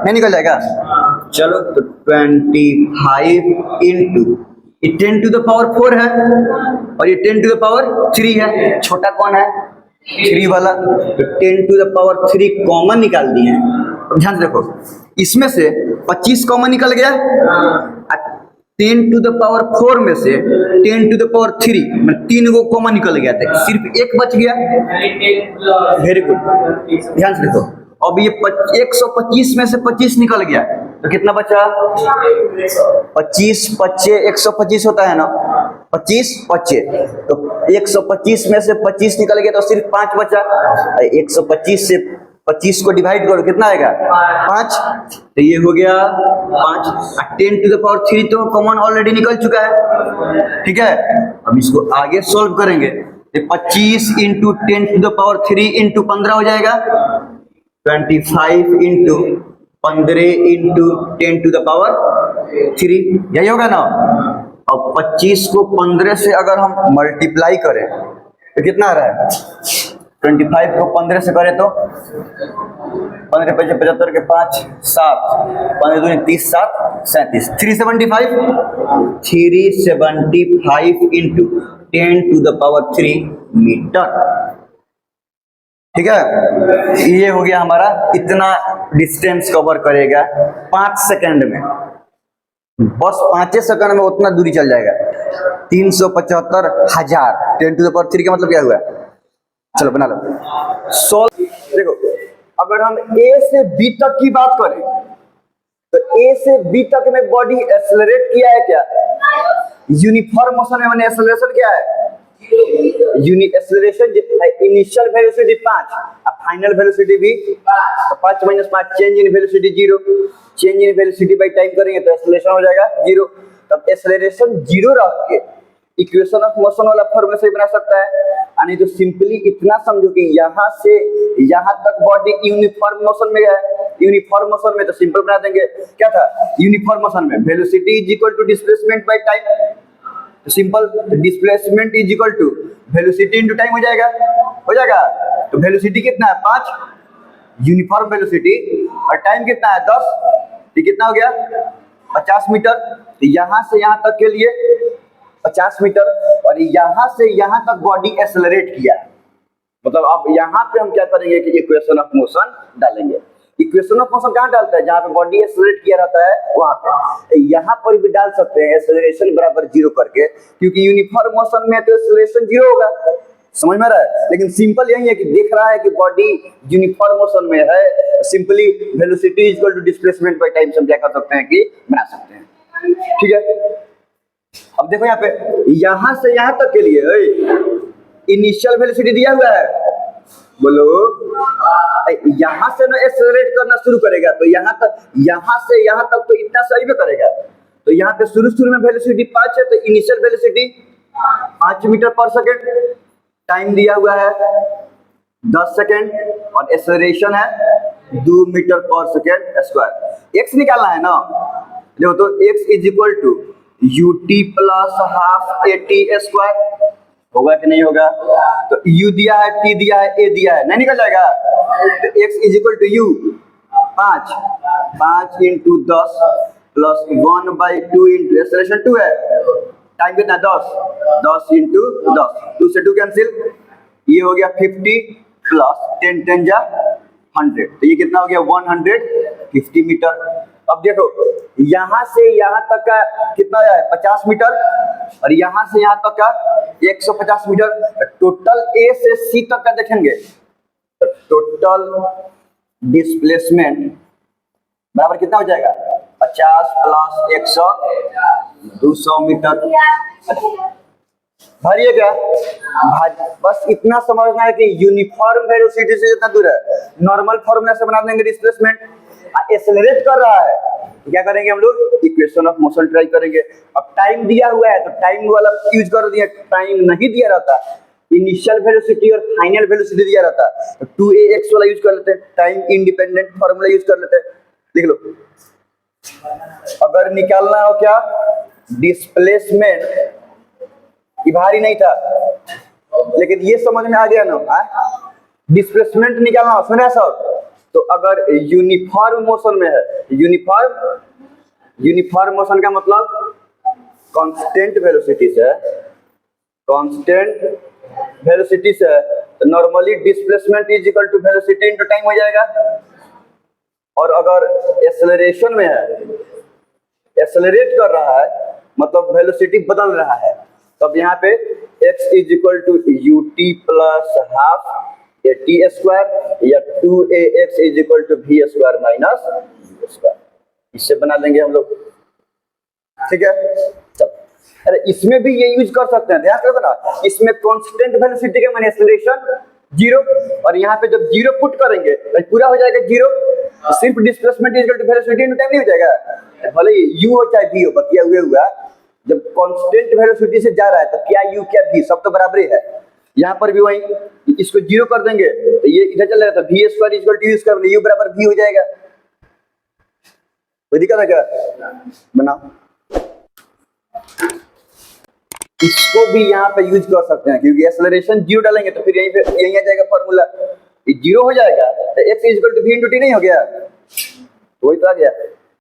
नहीं निकल जाएगा, चलो तो 25 इंटू 10 टू द पावर 4 है और ये 10 टू द पावर 3 है, छोटा कौन है 3 वाला, तो 10 टू द पावर 3 कॉमन निकाल दिए हैं। ध्यान से देखो इसमें से 25 कॉमन निकल गया, 10 टू द पावर 4 में से 10 टू द पावर 3 मतलब 3 को कॉमन निकल गया था, सिर्फ एक बच गया, वेरी गुड। ध्यान से देखो अब ये 125 में से 25 निकल गया तो कितना बचा 25 25 125 होता है ना, 25 25 तो 125 में से 25 निकल गया तो सिर्फ 5 बचा, 125 से 25 को डिवाइड करो कितना आएगा 5, तो ये हो गया 5। 10 टू द पावर 3 तो कॉमन ऑलरेडी निकल चुका है, ठीक है। अब इसको आगे सॉल्व करेंगे तो 25 into 10 to the power 3 into 15 हो जाएगा 25 into 15 into 10 to the power 3, यही होगा ना। अब 25 को 15 से अगर हम मल्टीप्लाई करें तो कितना आ रहा है, 25 को 15 से करें तो 15 5 75 के 5 7, 15 दूनी 30 7 37, 375 into 10 to the power 3 metre, ठीक है। ये हो गया हमारा, इतना डिस्टेंस कवर करेगा 5 सेकंड में, बस 5 सेकंड में उतना दूरी चल जाएगा। 375,000 10 टू द पावर 3 का मतलब क्या हुआ, चलो बना लो सॉल्व। देखो अगर हम ए से बी तक की बात करें तो ए से बी तक में बॉडी एक्सेलरेट किया है क्या, यूनिफॉर्म मोशन में, मैंने एक्सेलरेशन क्या है, एक्सेलरेशन इनिशियल वेलोसिटी 5 और फाइनल वेलोसिटी भी 5 - 5, change in velocity 0, change in velocity by time करेंगे तो एक्सेलरेशन हो जाएगा 0। तब एक्सेलरेशन 0 रख के इक्वेशन ऑफ मोशन वाला फॉर्मूला से बना सकता है, यानी तो सिंपली इतना समझो कि यहाँ से यहाँ तक बॉडी यूनिफॉर्म मोशन में है। यूनिफॉर्म मोशन में तो सिंपल बना देंगे, क्या था यूनिफॉर्म मोशन में velocity is equal to displacement by time, simple displacement is equal to velocity into time हो जाएगा। तो वेलोसिटी कितना है 5 यूनिफॉर्म वेलोसिटी, और टाइम कितना है 10, ये कितना हो गया 50 मीटर। तो यहाँ से यहाँ तक के लिए 50 मीटर, और यहाँ से यहाँ तक बॉडी एक्सेलरेट किया, मतलब अब यहाँ पे हम क्या करेंगे कि इक्वेशन ऑफ मोशन डालेंगे। इक्वेशन ऑफ मोशन कहाँ डालता है, जहाँ पे बॉडी एक्सेलरेट किया रहता है वहां पे, यहाँ पर भी डाल सकते हैं एक्सेलरेशन बराबर 0 करके, क्योंकि यूनिफॉर्म मोशन में तो एक्सेलरेशन 0 होगा, समझ में रहा है। लेकिन सिंपल यही है कि देख रहा है कि बॉडी यूनिफॉर्म मोशन में है, simply velocity is equal to displacement by time से हम क्या कर सकते हैं कि बना सकते हैं, ठीक है। अब देखो यहाँ पे यहाँ से यहाँ तक के लिए इनिशियल वेलोसिटी दिया हुआ है, बोलो यहाँ से ना एक्सेलरेट करना शुरू करेगा तो यहाँ से यहाँ तक तो इतना सही में करेगा। तो यहाँ पे शुरू में वेलोसिटी 5 है, तो इनिशियल वेलोसिटी 5 मीटर पर सेकेंड, टाइम दिया हुआ है 10 सेकेंड, और एक्सेलरेशन है 2 मीटर पर सेकेंड स्क्वायर। एक्स निकालना है ना, देखो तो x is equal to ut plus half at square, होगा कि नहीं होगा। तो u दिया है, t दिया है, a दिया है, नहीं निकल जाएगा। तो x is equal to u 5 into 10 plus 1/2 into acceleration 2 है, टाइम कितना 10 इंटू 10, 2 से 2 कैंसिल, ये हो गया 50 प्लस 10 10 जा 100, तो ये कितना हो गया 150 मीटर। अब देखो यहाँ से यहाँ तक का कितना है 50 मीटर, और यहाँ से यहाँ तक का 150 मीटर। टोटल ए से सी तक का देखेंगे तो टोटल डिस्प्लेसमेंट बराबर कितना हो जाएगा 50 प्लस 100 200 मीटर। भरिए क्या, बस इतना समझना है कि यूनिफॉर्म वेलोसिटी से जितना दूर है नॉर्मल फॉर्मूला से बना देंगे डिस्प्लेसमेंट। एक्सेलरेट कर रहा है तो क्या करेंगे हम लोग इक्वेशन ऑफ मोशन ट्राई करेंगे। अब टाइम दिया हुआ है तो टाइम वाला यूज कर दिया, टाइम नहीं दिया रहता, इनिशियल वेलोसिटी और फाइनल वेलोसिटी दिया रहता तो 2ax वाला यूज कर लेते हैं, टाइम इंडिपेंडेंट फॉर्मूला यूज कर लेते हैं। लिख लो, अगर निकालना हो क्या डिस्प्लेसमेंट, ये भारी नहीं था लेकिन ये समझ में आ गया ना, डिस्प्लेसमेंट निकालना हो सुना सब। तो अगर यूनिफॉर्म मोशन में है, यूनिफॉर्म मोशन का मतलब कांस्टेंट वेलोसिटी से, तो normally displacement is equal to velocity into time हो जाएगा। और अगर एक्सेलरेशन में है, एक्सेलरेट कर रहा है मतलब वेलोसिटी बदल रहा है, तब यहाँ पे x is equal to ut plus half at square या 2ax is equal to v square minus square, इससे बना लेंगे हम लोग, ठीक है। चल, अरे इसमें भी ये यूज कर सकते हैं, ध्यान रखो ना, इसमें कांस्टेंट वेलोसिटी का माने एक्सेलरेशन जीरो, और यहाँ पे जब जीरो पुट करेंगे तो पूरा हो जाएगा जीरो। सिर्फ displacement is equal to velocity into time नहीं हो जाएगा? भले यू हो चाहे वी हो, बतिया हुआ जब कांस्टेंट वेलोसिटी से जा रहा है तो क्या यू क्या वी सब तो बराबर ही है। यहाँ पर भी वही, इसको जीरो कर देंगे तो ये इधर चल जाएगा, तो v square is equal to u square, u बराबर वी हो जाएगा। कोई दिक्कत है क्या? बनाओ, इसको भी यहाँ पे यूज कर सकते हैं क्योंकि एक्सेलरेशन जीरो डालेंगे तो फिर यहीं पे यहीं आ जाएगा फॉर्मूला, ये जीरो हो जाएगा तो x is equal to v into t नहीं हो गया? वही तो आ गया।